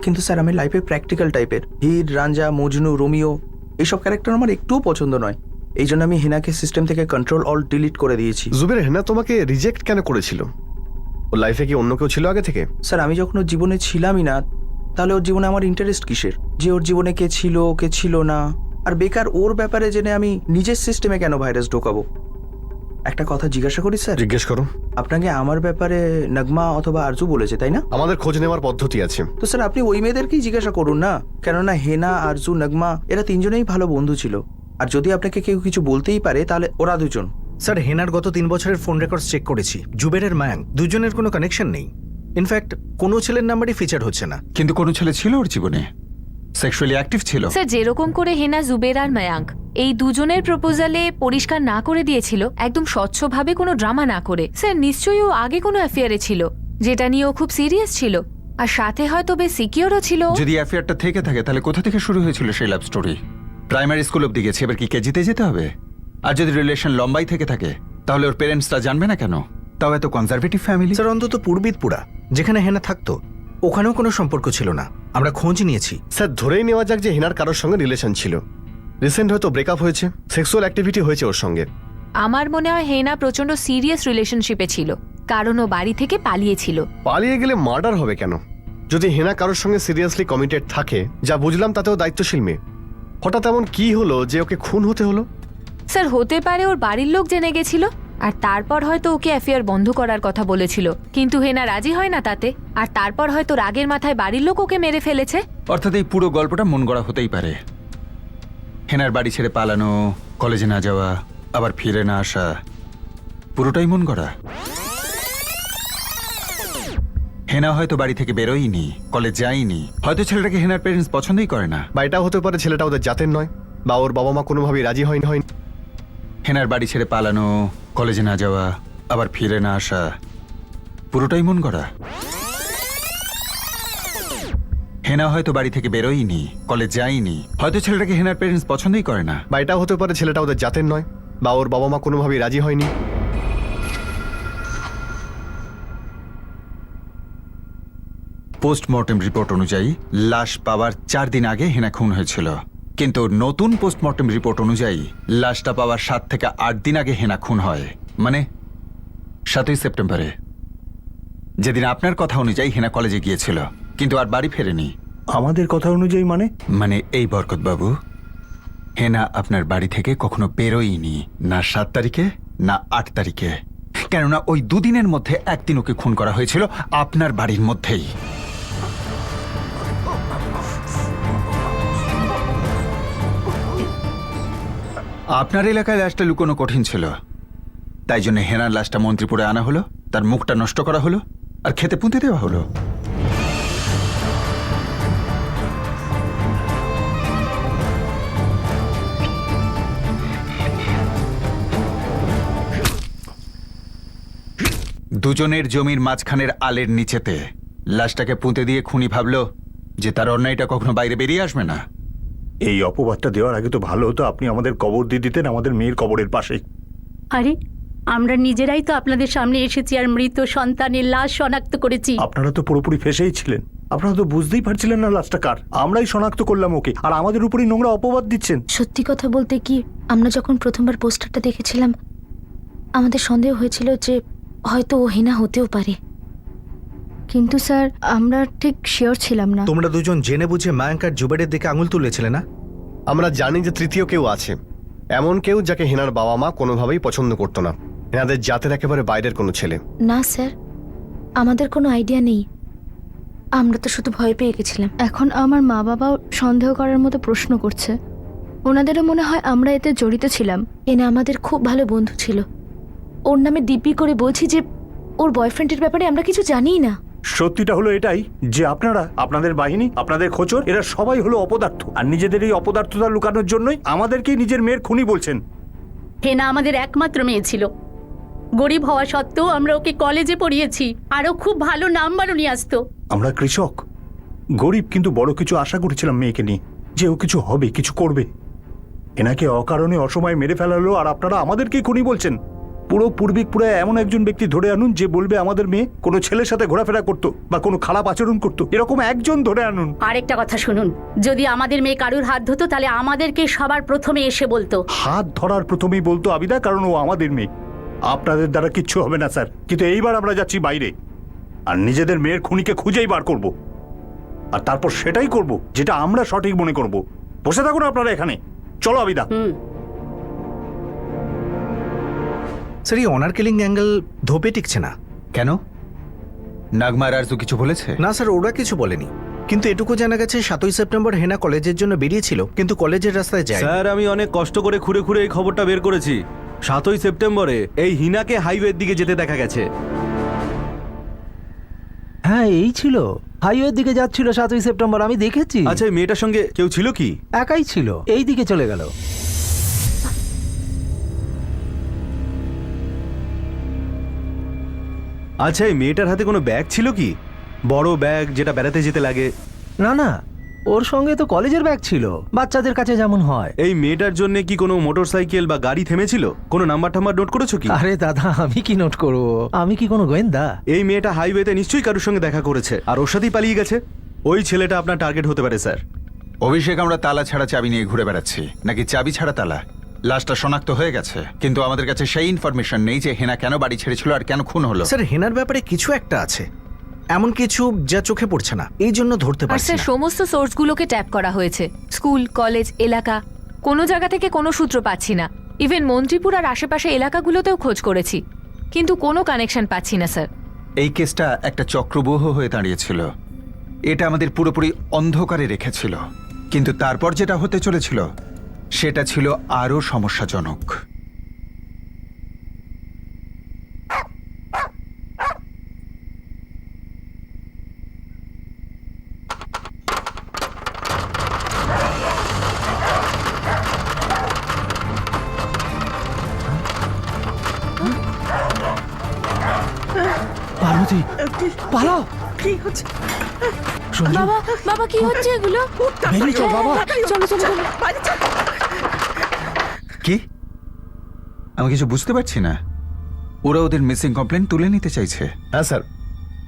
কিন্তু স্যার, আমি লাইফে প্র্যাকটিক্যাল টাইপের। হির, রাঞ্জা, মজনু, রোমিও এইসব ক্যারেক্টার আমার একটুও পছন্দ নয়। এই জন্য আমি হেনাকে সিস্টেম থেকে কন্ট্রোল অল ডিলিট করে দিয়েছি। জুবের, হেনা তোমাকে রিজেক্ট কেন করেছিল? ওর লাইফে কি অন্য কেউ ছিল আগে থেকে? স্যার, আমি যখন ওর জীবনে ছিলামই না, তাহলে ওর জীবনে আমার ইন্টারেস্ট কিসের? যে ওর জীবনে কে ছিল, কে ছিল না, আর বেকার ওর ব্যাপারে জেনে আমি নিজের সিস্টেমে কেন ভাইরাস ঢোকাবো? একটা কথা জিজ্ঞাসা করি স্যার। জিজ্ঞেস করো। আপনাকে আমার ব্যাপারে নগমা অথবা আরজু বলেছে, তাই না? আমাদের খোঁজ নেওয়ার পদ্ধতি আছে। তো স্যার, আপনি ওই মেয়েদেরকেই জিজ্ঞাসা করুন না, কেননা হেনা, আরজু, নগমা এরা 3 জনেই ভালো বন্ধু ছিল। আর যদি আপনাকে কেউ কিছু বলতেই পারে, তাহলে ওরা 2 জন। স্যার, হেনার গত 3 বছরের ফোন রেকর্ডস চেক করেছি। জুবেরের মায়াঙ্ক দুজনের কোনো কানেকশন নেই। ইনফ্যাক্ট কোনো ছেলের নাম্বারই ফিচার হচ্ছে না। কিন্তু কোনো ছেলে ছিল ওর জীবনে, সেক্সুয়ালি অ্যাক্টিভ ছিল। স্যার, যেরকম করে হেনা, জুবের আর মায়াঙ্ক এই দুজনের প্রপোজালে পরিষ্কার না করে দিয়েছিল, একদম স্বচ্ছভাবে কোনো ড্রামা না করে, স্যার নিশ্চয়ই ও আগে কোনো অ্যাফেয়ারে ছিল, যেটা নিয়ে ও খুব সিরিয়াস ছিল, আর সাথে হয়তো বেশ সিকিউরও ছিল। যদি অ্যাফেয়ারটা থেকে থাকে তাহলে কোথা থেকে শুরু হয়েছিল সেই লাভ স্টোরি? প্রাইমারি স্কুল অব্দি গেছে, এবার কি কেজিতে যেতে হবে? আর যদি রিলেশন লম্বাই থেকে থাকে তাহলে ওর পেরেন্টসরা জানবে না কেন? তাও এত কনজারভেটিভ ফ্যামিলি। স্যার, অন্তত পূর্বিতপুরা যেখানে হেনা থাকতো ওখানেও কোনো সম্পর্ক ছিল না, আমরা খোঁজ নিয়েছি। স্যার, ধরেই নেওয়া যাক যে হেনার কারোর সঙ্গে রিলেশন ছিল, রিসেন্ট হয়তো ব্রেকআপ হয়েছে, সেক্সুয়াল অ্যাক্টিভিটি হয়েছে ওর সঙ্গে। আমার মনে হয় হেনা প্রচন্ড সিরিয়াস রিলেশনশিপে ছিল, কারণ ও বাড়ি থেকে পালিয়েছিল। পালিয়ে গেলে মার্ডার হবে কেন? যদি হেনা কারোর সঙ্গে সিরিয়াসলি কমিটেড থাকে, যা বুঝলাম তাতেও দায়িত্বশীল মেয়ে, হঠাৎ এমন কি হলো যে ওকে খুন হতে হলো? স্যার, হতে পারে ওর বাড়ির লোক জেনে গেছিল, আর তারপর হয়তো ওকে অ্যাফেয়ার বন্ধ করার কথা বলেছিল, কিন্তু হেনা রাজি হয় না তাতে, আর তারপর হয়তো রাগের মাথায় বাড়ির লোক ওকে মেরে ফেলেছে। অর্থাৎ এই পুরো গল্পটা মন গড়া হতেই পারে। হেনার বাড়ি ছেড়ে পালানো, কলেজে না যাওয়া, আবার ফিরে না আসা, পুরোটাই মন গড়া। হেনা হয়তো বাড়ি থেকে বেরোয়নি, কলেজ যায়নি, হয়তো ছেলেটাকে হেনার পেরেন্টস পছন্দই করে না, বা এটাও হতে পারে ছেলেটা ওদের জাতের নয়, বা ওর বাবা মা কোনোভাবেই রাজি হয়নি। হেনার বাড়ি ছেড়ে পালানো, কলেজে না যাওয়া, আবার ফিরে না আসা, পুরোটাই মন গড়া। হেনা হয়তো বাড়ি থেকে বেরোয়নি, কলেজ যায়নি, হয়তো ছেলেটাকে হেনার পেরেন্টস পছন্দই করে না, বা এটাও হতে পারে ছেলেটা ওদের জাতের নয়, বা ওর বাবা মা কোনোভাবেই রাজি হয়নি। পোস্টমর্টেম রিপোর্ট অনুযায়ী লাশ পাওয়ার 4 দিন আগে হেনা খুন হয়েছিল, কিন্তু নতুন পোস্টমর্টেম রিপোর্ট অনুযায়ী লাশটা পাওয়ার 7 থেকে 8 দিন আগে হেনা খুন হয়, মানে 7ই সেপ্টেম্বরে, যেদিন আপনার কথা অনুযায়ী হেনা কলেজে গিয়েছিল কিন্তু আর বাড়ি ফেরেনি। আমাদের কথা অনুযায়ী মানে এই বরকত বাবু, হেনা আপনার বাড়ি থেকে কখনো বেরোয়নি, না 7 তারিখে না 8 তারিখে, কেননা ওই 2 দিনের মধ্যে একদিন ওকে খুন করা হয়েছিল আপনার বাড়ির মধ্যেই। আপনার এলাকায় লাশটা লুকোনো কঠিন ছিল, তাই জন্য হেনার লাশটা মন্ত্রীপুরে আনা হলো, তার মুখটা নষ্ট করা হলো, আর খেতে পুঁতে দেওয়া হলো। দুজনের জমির মাঝখানের আলের নিচেতে লাশটাকে পুঁতে দিয়ে খুনি ভাবলো যে তার অন্যায়টা কখনো বাইরে বেরিয়ে আসবে না। এই অপবাদটা দেওয়ার আগে তো ভালো হতো আপনি আমাদের কবর দিয়ে দিতেন আমাদের মেয়ের কবরের পাশেই। আরে, আমরা নিজেরাই তো আপনাদের সামনে এসেছি আর মৃত সন্তানের লাশ শনাক্ত করেছি। আপনারা তো পুরোপুরি ফেঁসেই ছিলেন। আপনারা তো বুঝতেই পারছিলেন না লাশটা কার। আমরাই শনাক্ত করলাম ওকে, আর আমাদের উপরই নোংরা অপবাদ দিচ্ছেন। সত্যি কথা বলতে কি, আমরা যখন প্রথমবার পোস্টারটা দেখেছিলাম আমাদের সন্দেহ হয়েছিল যে হয়তো ও হেনা হতেও পারে, কিন্তু স্যার আমরা ঠিক শিওর ছিলাম না। তোমরা দুজন জেনে বুঝে মায়াঙ্ক আর জুবেরের দিকে আঙুল তুলেছিলে না? আমরা জানি যে তৃতীয় কেউ আছে, এমন কেউ যাকে হেনার বাবা মা কোনোভাবেই পছন্দ করতো না, হেনাদের জাতের একেবারে বাইরের কোনো ছেলে। না স্যার, আমাদের কোনো আইডিয়া নেই, আমরা তো শুধু ভয় পেয়ে গেছিলাম। এখন আমার মা বাবাও সন্দেহ করার মতো প্রশ্ন করছে, ওনাদেরও মনে হয় আমরা এতে জড়িত ছিলাম। এনে আমাদের খুব ভালো বন্ধু ছিল, ওর নামে দিব্যি করে বলছি যে ওর বয়ফ্রেন্ডের ব্যাপারে আমরা কিছু জানিই না। সত্যিটা হলো এটাই যে আপনারা, আপনাদের বাহিনী, আপনাদের খোঁচর, এরা সবাই হলো অপদার্থ, আর নিজেদের এই অপদার্থতা লুকানোর জন্যই আমাদেরকেই নিজের মেয়ের খুনি বলছেন। হেনা আমাদের একমাত্র মেয়ে ছিল, গরিব হওয়া সত্ত্বেও আমরা ওকে কলেজে পড়িয়েছি, আরও খুব ভালো নাম্বারও নিয়ে আসতো। আমরা কৃষক, গরিব, কিন্তু বড় কিছু আশা করেছিলাম মেয়েকে নিয়ে, যে ও কিছু হবে, কিছু করবে। এনাকে অকারণে অসময়ে মেরে ফেলা হলো, আর আপনারা আমাদেরকেই খুনি বলছেন। পুরো পূর্বিকপুরায় এমন একজন ব্যক্তি ধরে আনুন যে বলবে আমাদের মেয়ে কোনো ছেলের সাথে ঘোরাফেরা করতো বা কোনো খারাপ আচরণ করতো, এরকম একজন ধরে আনুন। আরেকটা কথা শুনুন, যদি আমাদের মেয়ে কারুর হাত ধরতো তাহলে আমাদেরকে সবার প্রথমে এসে বলতো। হাত ধরার প্রথমেই বলতো আবিদা, কারণ ও আমাদের মেয়ে। আপনাদের দ্বারা কিচ্ছু হবে না স্যার, কিন্তু এইবার আমরা যাচ্ছি বাইরে, আর নিজেদের মেয়ের খুনিকে খুঁজেই বার করব, আর তারপর সেটাই করব যেটা আমরা সঠিক মনে করব। বসে থাকুন আপনারা এখানে, চলো আবিদা। স্যার, এই অনার কিলিং অ্যাঙ্গেল ধোপে টিকছে না। কেন? নাগমার আর তো কিছু বলেছে? না স্যার, ওরা কিছু বলেনি, কিন্তু এটুকু জানা গেছে 7ই সেপ্টেম্বর হেনা কলেজের জন্য বেরিয়েছিল, কিন্তু কলেজের রাস্তায় যায়। স্যার, আমি অনেক কষ্ট করে খুঁড়ে খুঁড়ে এই খবরটা বের করেছি। 7ই সেপ্টেম্বরে এই হিনাকে হাইওয়ের দিকে যেতে দেখা গেছে। হ্যাঁ, এই ছিল, হাইওয়ের দিকে যাচ্ছিল 7ই সেপ্টেম্বর, আমি দেখেছি। আচ্ছা, এই মেয়েটার সঙ্গে কেউ ছিল কি? একাই ছিল, এই দিকে চলে গেল। আচ্ছা, এই মেয়েটার হাতে কোনো ব্যাগ ছিল কি? বড় ব্যাগ যেটা বেড়াতে যেতে লাগে? না না, ওর সঙ্গে তো কলেজের ব্যাগ ছিল, বাচ্চাদের কাছে যেমন হয়। এই মেয়েটার জন্য কি কোনো মোটরসাইকেল বা গাড়ি থেমেছিল? কোনো নাম্বার টাম্বার নোট করেছো কি? আরে দাদা, আমি কি নোট করব, আমি কি কোনো গোয়েন্দা? এই মেয়েটা হাইওয়েতে নিশ্চয়ই কারোর সঙ্গে দেখা করেছে, আর ওর সাথেই পালিয়ে গেছে। ওই ছেলেটা আপনার টার্গেট হতে পারে স্যার। অভিষেক, আমরা তালা ছাড়া চাবি নিয়ে ঘুরে বেড়াচ্ছি, নাকি চাবি ছাড়া তালা? লাশটা শনাক্ত হয়ে গেছে, কিন্তু আমাদের কাছে সেই ইনফরমেশন নেই যে হেনা কেন বাড়ি ছেড়েছিল আর কেন খুন হলো। স্যার, হেনার ব্যাপারে কিছু একটা আছে, এমন কিছু যা চোখে পড়ছে না, এই জন্য ধরতে আর পারছি স্যার, না। সমস্ত সোর্সগুলোকে ট্যাপ করা হয়েছে, স্কুল, কলেজ, এলাকা, কোনো জায়গা থেকে কোনো সূত্র পাচ্ছি না। ইভেন মন্ত্রীপুর আর আশেপাশে এলাকাগুলোতেও খোঁজ করেছি, কিন্তু কোনো কানেকশন পাচ্ছি না স্যার। এই কেসটা একটা চক্রব্যূহ হয়ে দাঁড়িয়েছিল, এটা আমাদের পুরোপুরি অন্ধকারে রেখেছিল, কিন্তু তারপর যেটা হতে চলেছিল সেটা ছিল আরও সমস্যাজনক। পার্বতী, পালাও! কি হচ্ছে বাবা, বাবা কি হচ্ছে এগুলো? বেরিয়ে চল বাবা। চলো চলো চলো। কি? আমি কিছু বুঝতে পারছি না। ওরা ওদের মিসিং কমপ্লেন তুলে নিতে চাইছে? হ্যাঁ স্যার,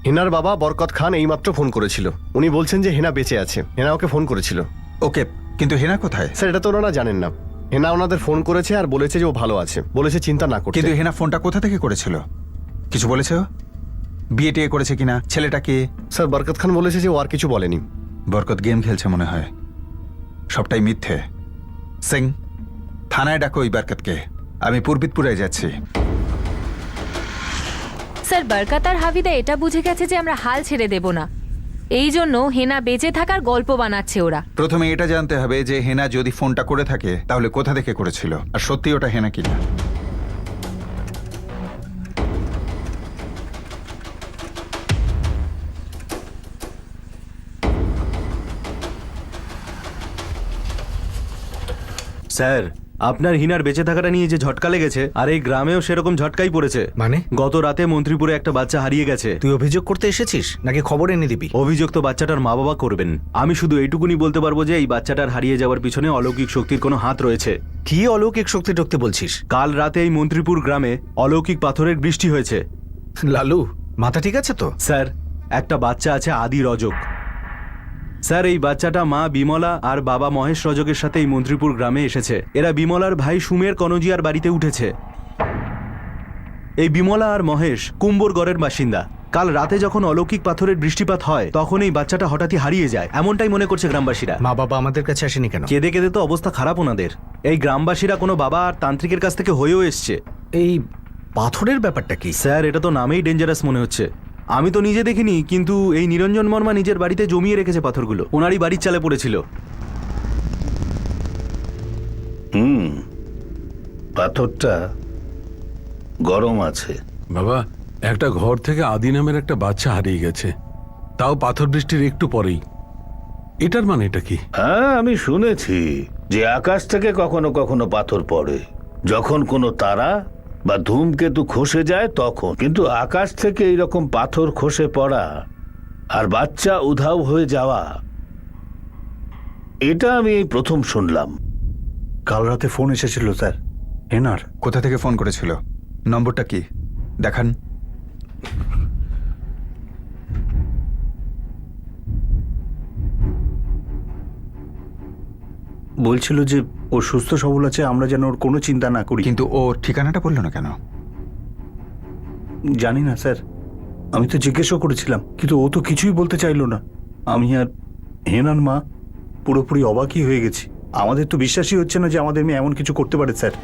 হেনার বাবা বরকত খান এইমাত্র ফোন করেছিল, উনি বলছেন যে হেনা বেঁচে আছে, হেনা ওকে ফোন করেছিল। ওকে, কিন্তু হেনা কোথায়? স্যার, এটা তো ওনারা জানেন না। হেনা ওনাদের ফোন করেছে আর বলেছে যে ও ভালো আছে, বলেছে চিন্তা না করতে। কিন্তু হেনা ফোনটা কোথা থেকে করেছিল? কিছু বলেছে ও? বিয়ে টিয়ে করেছে কিনা? ছেলেটা কে? স্যার, বরকত খান বলেছে যে ও আর কিছু বলেনি। বরকত গেম খেলছে মনে হয়, সবটাই মিথ্যে। সিং, থানায় ডাকো ওই বরকতকে, আমি পূর্বিতপুরে যাচ্ছি। স্যার, বরকত আর হাবিদা এটা বুঝে গেছে যে আমরা হাল ছেড়ে দেব না, এই জন্য হেনা বেঁচে থাকার গল্প বানাচ্ছে ওরা। প্রথমে এটা জানতে হবে যে হেনা যদি ফোনটা করে থাকে তাহলে কোথা থেকে করেছিল, আর সত্যি ওটা হেনা কিনা। স্যার, আপনার হিনার বেঁচে থাকাটা নিয়ে যে ঝটকা লেগেছে, আর এই গ্রামেও সেরকম ঝটকাই পড়েছে। মানে? গত রাতে মন্ত্রীপুরে একটা বাচ্চা হারিয়ে গেছে। তুই অভিযোগ করতে এসেছিস নাকি খবর এনে দিবি? অভিযোগ তো বাচ্চাটার মা বাবা করবেন, আমি শুধু এইটুকুনি বলতে পারবো যে এই বাচ্চাটার হারিয়ে যাওয়ার পিছনে অলৌকিক শক্তির কোনো হাত রয়েছে। কি অলৌকিক শক্তি টক্তি বলছিস? কাল রাতে এই মন্ত্রীপুর গ্রামে অলৌকিক পাথরের বৃষ্টি হয়েছে। লালু, মাথা ঠিক আছে তো? স্যার, একটা বাচ্চা আছে আদি রজক, স্যার এই বাচ্চাটা মা বিমলা আর বাবা মহেশ রজকের সাথে এই মন্ত্রীপুর গ্রামে এসেছে। এরা বিমলার ভাই সুমের কনজিয়ার বাড়িতে উঠেছে। এই বিমলা আর মহেশ কুম্বরগড়ের বাসিন্দা। কাল রাতে যখন অলৌকিক পাথরের বৃষ্টিপাত হয় তখন এই বাচ্চাটা হঠাৎই হারিয়ে যায়, এমনটাই মনে করছে গ্রামবাসীরা। মা বাবা আমাদের কাছে আসেনি কেন? কেঁদে কেঁদে তো অবস্থা খারাপ ওনাদের। এই গ্রামবাসীরা কোনো বাবা আর তান্ত্রিকের কাছ থেকে হয়েও এসছে। এই পাথরের ব্যাপারটা কি? স্যার এটা তো নামেই ডেঞ্জারাস মনে হচ্ছে। আমি তো নিজে দেখিনি, কিন্তু এই নিরঞ্জন বর্মা নিজের বাড়িতে জমিয়ে রেখেছে পাথরগুলো। ওনারই বাড়ির চালে পড়েছিল। পাথরটা গরম আছে। বাবা, একটা ঘর থেকে আদি নামের একটা বাচ্চা হারিয়ে গেছে, তাও পাথর বৃষ্টির একটু পরেই। এটার মানে এটা কি? হ্যাঁ, আমি শুনেছি যে আকাশ থেকে কখনো কখনো পাথর পড়ে যখন কোনো তারা বা ধূমকেতু খসে যায় তখন। কিন্তু আকাশ থেকে এইরকম পাথর খসে পড়া আর বাচ্চা উধাও হয়ে যাওয়া, এটা আমি এই প্রথম শুনলাম। কাল রাতে ফোন এসেছিল স্যার হেনার। কোথা থেকে ফোন করেছিল? নম্বরটা কি দেখান। বলছিল যে ও সুস্থ সবল আছে, আমরা যেন ওর কোনো চিন্তা না করি। কিন্তু ও ঠিকানাটা বললো না কেন? জানি না স্যার, আমি তো জিজ্ঞেসও করেছিলাম, কিন্তু ও তো কিছুই বলতে চাইলো না। আমি আর হেনার মা পুরোপুরি অবাকই হয়ে গেছি। আমাদের তো বিশ্বাসই হচ্ছে না যে আমাদের মেয়ে এমন কিছু করতে পারে স্যার।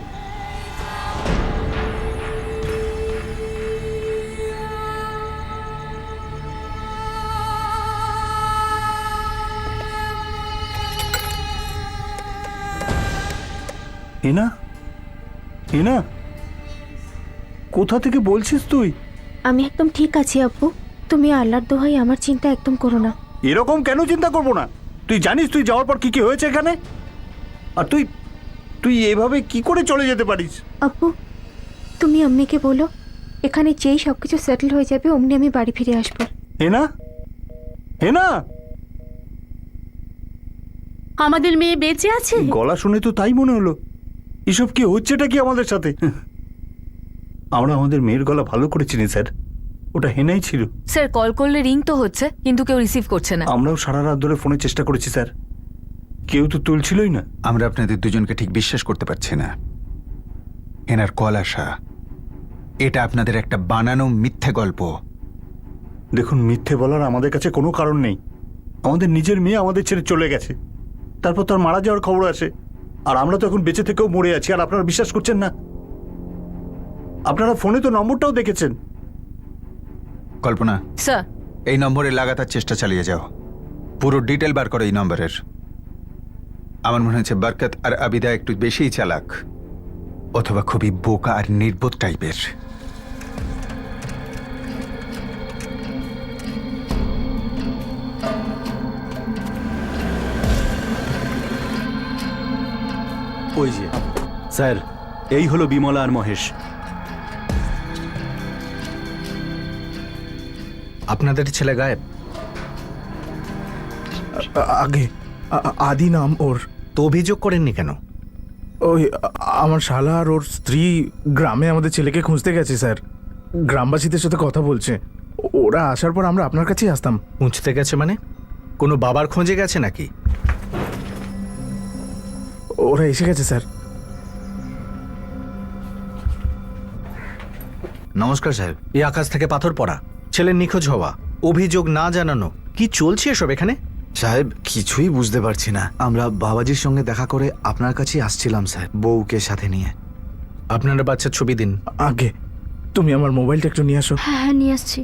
হেনা, হেনা, কোথা থেকে বলছিস তুই? আমি একদম ঠিক আছি আব্বু। তুমি আল্লাহর দোহাই আমার চিন্তা একদম করো না। এরকম কেন চিন্তা করবো না? তুই জানিস তুই যাওয়ার পর কি কি হয়েছে এখানে? আর তুই তুই এভাবে কি করে চলে যেতে পারিস? আব্বু, তুমি আম্মিকে বলো এখানে যেই সব কিছু সেটেল হয়ে যাবে অমনি আমি বাড়ি ফিরে আসবো। হেনা, হেনা, আমাদের মেয়ে বেঁচে আছে। গলা শুনে তো তাই মনে হলো। এসব কি হচ্ছেটা কি আমাদের সাথে? আমরা আমাদের মেয়ের গলা ভালো করে চিনি স্যার, ওটা হেনাই ছিল। স্যার, কল করলে রিং তো হচ্ছে, কিন্তু কেউ রিসিভ করছে না। আমরাও সারা রাত ধরে ফোনে চেষ্টা করেছি স্যার, কেউ তো তুলছিলই না। আমরা আপনাদের দুজনকে ঠিক বিশ্বাস করতে পারছি না। এনার কল আসা, এটা আপনাদের একটা বানানো মিথ্যে গল্প। দেখুন, মিথ্যে বলার আমাদের কাছে কোনো কারণ নেই। আমাদের নিজের মেয়ে আমাদের ছেড়ে চলে গেছে, তারপর তার মারা যাওয়ার খবর আসে, আর আমরা তো এখন বেঁচে থেকেও মরে আছি, আর আপনারা বিশ্বাস করছেন না? আপনারা ফোনে তো নম্বরটাও দেখেছেন। কল্পনা, স্যার, এই নম্বরে লাগাতার চেষ্টা চালিয়ে যাও। পুরো ডিটেল বার করো এই নম্বরের। আমার মনে হচ্ছে বরকত আর আবিদা একটু বেশিই চালাক, অথবা খুবই বোকা আর নির্বোধ টাইপের। ওই যে স্যার, এই হলো বিমলা আর মহেশ। আপনাদের ছেলে গায়েব? আগে আদি নাম ওর। তো অভিযোগ করেননি কেন? ওই আমার শালা আর ওর স্ত্রী গ্রামে আমাদের ছেলেকে খুঁজতে গেছে স্যার। গ্রামবাসীদের সাথে কথা বলছে। ওরা আসার পর আমরা আপনার কাছেই আসতাম। খুঁজতে গেছে মানে কোনো বাবার খোঁজে গেছে নাকি? ওরা এসে গেছে স্যার। নমস্কার সাহেব। এই আকাশ থেকে পাথর পড়া, ছেলের নিখোঁজ হওয়া, অভিযোগ না জানানো, কি চলছে এসব এখানে? সাহেব কিছুই বুঝতে পারছি না। আমরা বাবাজির সঙ্গে দেখা করে আপনার কাছেই আসছিলাম স্যার, বউকে সাথে নিয়ে। আপনারা বাচ্চার ছবি দিন। আগে তুমি আমার মোবাইলটা একটু নিয়ে আসো। হ্যাঁ হ্যাঁ, নিয়ে আসছি।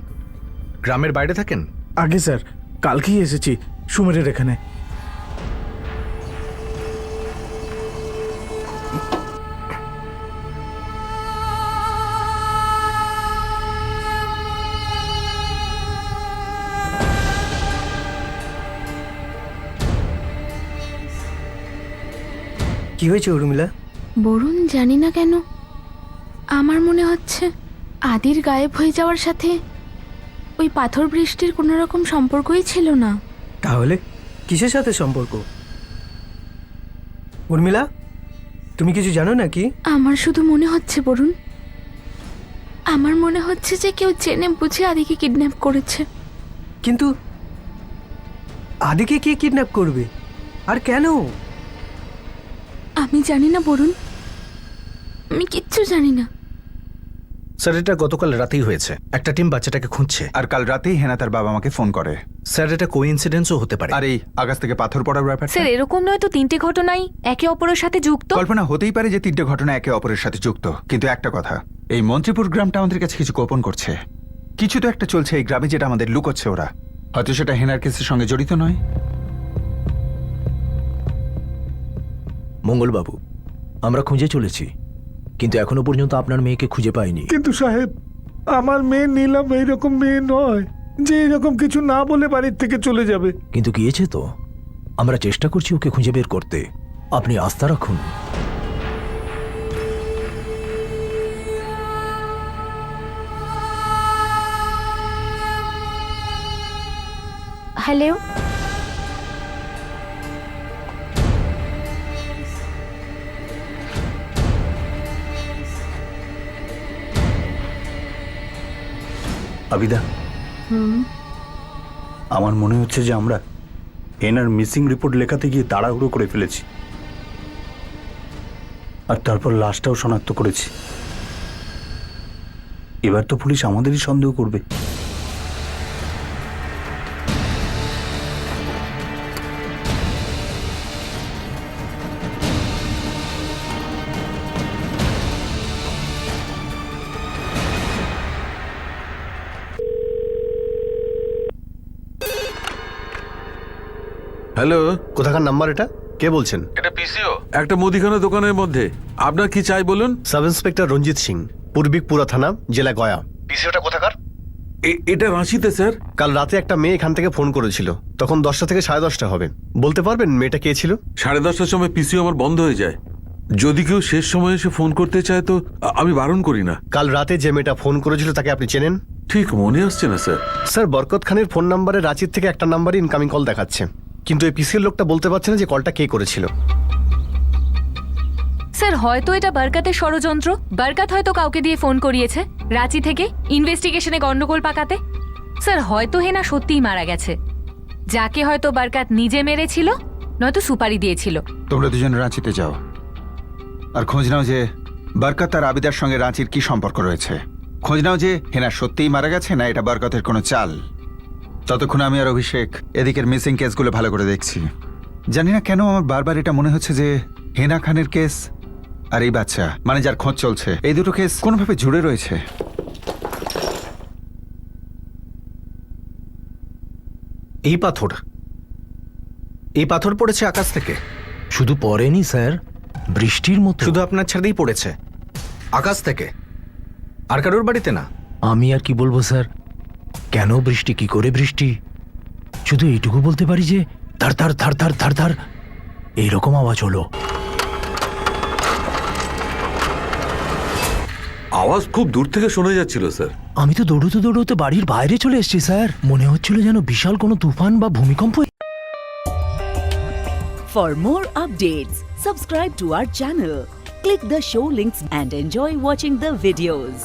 গ্রামের বাইরে থাকেন? আগে স্যার, কালকেই এসেছি সুমেরের এখানে। কি হয়েছে উর্মিলা? বরুণ, জানি না কেন আমার মনে হচ্ছে আদির গায়েব হয়ে যাওয়ার সাথে ওই পাথর বৃষ্টির কোনো রকম সম্পর্কই ছিল না। তাহলে কিসের সাথে সম্পর্ক? উর্মিলা, তুমি কিছু জানো নাকি? আমার শুধু মনে হচ্ছে বরুণ, আমার মনে হচ্ছে যে কেউ জেনে বুঝে আদিকে কিডন্যাপ করেছে। কিন্তু আদিকে কে কিডন্যাপ করবে আর কেন? আমি জানি না বরুণ, আমি কিচ্ছু জানি না। স্যার এটা গতকাল রাতেই হয়েছে। একটা টিম বাচ্চাটাকে খুঁজছে। আর কাল রাতেই হেনা তার বাবা আমাকে ফোন করে। স্যার এটা কোইন্সিডেন্সও হতে পারে। আর এই আকাশ থেকে পাথর পড়ার ব্যাপারটা স্যার এরকম নয় তো, 3টে ঘটনাই একে অপরের সাথে যুক্ত। কল্পনা হতেই পারে যে 3টে ঘটনা একে অপরের সাথে যুক্ত, কিন্তু একটা কথা, এই মন্ত্রীপুর গ্রামটা আমাদের কাছে কিছু গোপন করছে। কিছু তো একটা চলছে এই গ্রামে যেটা আমাদের লুকোচ্ছে ওরা। হয়তো সেটা হেনার কেসের সঙ্গে জড়িত নয়। মঙ্গলবাবু, আমরা খুঁজে চলেছি, কিন্তু এখনো পর্যন্ত আপনার মেয়েকে খুঁজে পাইনি। কিন্তু সাহেব, আমার মেয়ে নীলম এইরকম মেয়ে নয় যে এরকম কিছু না বলে বাড়ির থেকে চলে যাবে। কিন্তু গিয়েছে তো। আমরা চেষ্টা করছি ওকে খুঁজে বের করতে, আপনি আস্থা রাখুন। হ্যালো, আবিদা, আমার মনে হচ্ছে যে আমরা এনার মিসিং রিপোর্ট লেখাতে গিয়ে তাড়াহুড়ো করে ফেলেছি, আর তারপর লাশটাও শনাক্ত করেছি। এবার তো পুলিশ আমাদেরই সন্দেহ করবে। হ্যালো, কোথাকার নাম্বার এটা? কে বলছেন? এটা পিসিও, একটা মুদিখানা দোকানের মধ্যে। আপনার কি চাই বলুন? সাব ইন্সপেক্টর রঞ্জিত সিং, পূর্বিকপুরা থানা, জেলা গয়া। পিসিওটা কোথাকার? এটা রাঁচিতে স্যার। কাল রাতে একটা মেয়ে এখান থেকে ফোন করেছিল, তখন 10টা থেকে 10:30 হবে। বলতে পারবেন মেয়েটা কে ছিল? 10:30টার সময় পিসিও আমার বন্ধ হয়ে যায়। যদি কেউ শেষ সময়ে এসে ফোন করতে চায় তো আমি বারণ করি না। কাল রাতে যে মেয়েটা ফোন করেছিল তাকে আপনি চেনেন? ঠিক মনে আসছে না স্যার। স্যার, বরকত খানের ফোন নাম্বারে রাঁচির থেকে একটা নাম্বারে ইনকামিং কল দেখাচ্ছে, কিন্তু এই পিসির লোকটা বলতে পারছে না যে কলটা কে করেছিল। স্যার হয়তো এটা বরকতের ষড়যন্ত্র। বরকত হয়তো কাউকে দিয়ে ফোন করিয়েছে রাঁচি থেকে ইনভেস্টিগেশনে গন্ডগোল পাকাতে। স্যার হয়তো হেনা সত্যিই মারা গেছে, যাকে হয়তো বরকত নিজে মেরেছিল, নয়তো সুপারি দিয়েছিল। তোমরা দুজন রাঁচিতে যাও আর খোঁজ নাও যে বরকত আর আবিদার সঙ্গে রাঁচির কি সম্পর্ক রয়েছে। খোঁজ নাও যে হেনা সত্যিই মারা গেছে না এটা বরকতের কোনো চাল। ততক্ষণ আমি আর অভিষেক এদিকের মিসিং কেসগুলো ভালো করে দেখছি। জানি না কেন আমার বারবার এটা মনে হচ্ছে যে হেনা খানের কেস আর এই বাচ্চা, মানে যার খোঁজ চলছে, এই দুটো কেস কোনোভাবে জুড়ে রয়েছে। এই পাথর পড়েছে আকাশ থেকে। শুধু পড়েনি স্যার, বৃষ্টির মতো। শুধু আপনার ছাদেই পড়েছে, আকাশ থেকে, আর কারোর বাড়িতে না। আমি আর কি বলবো স্যার, কেন বৃষ্টি, কি করে বৃষ্টি, শুধু এইটুকু বলতে পারি যে ধার ধার ধার ধার ধার ধার এইরকম আওয়াজ হলো। আওয়াজ খুব দূর থেকে শোনা যাচ্ছিল স্যার। আমি তো দৌড়তে দৌড়তে বাড়ির বাইরে চলে এসেছি স্যার। মনে হচ্ছিল যেন বিশাল কোনো তুফান বা ভূমিকম্প। For more updates, subscribe to our channel, click the show links and enjoy watching the videos.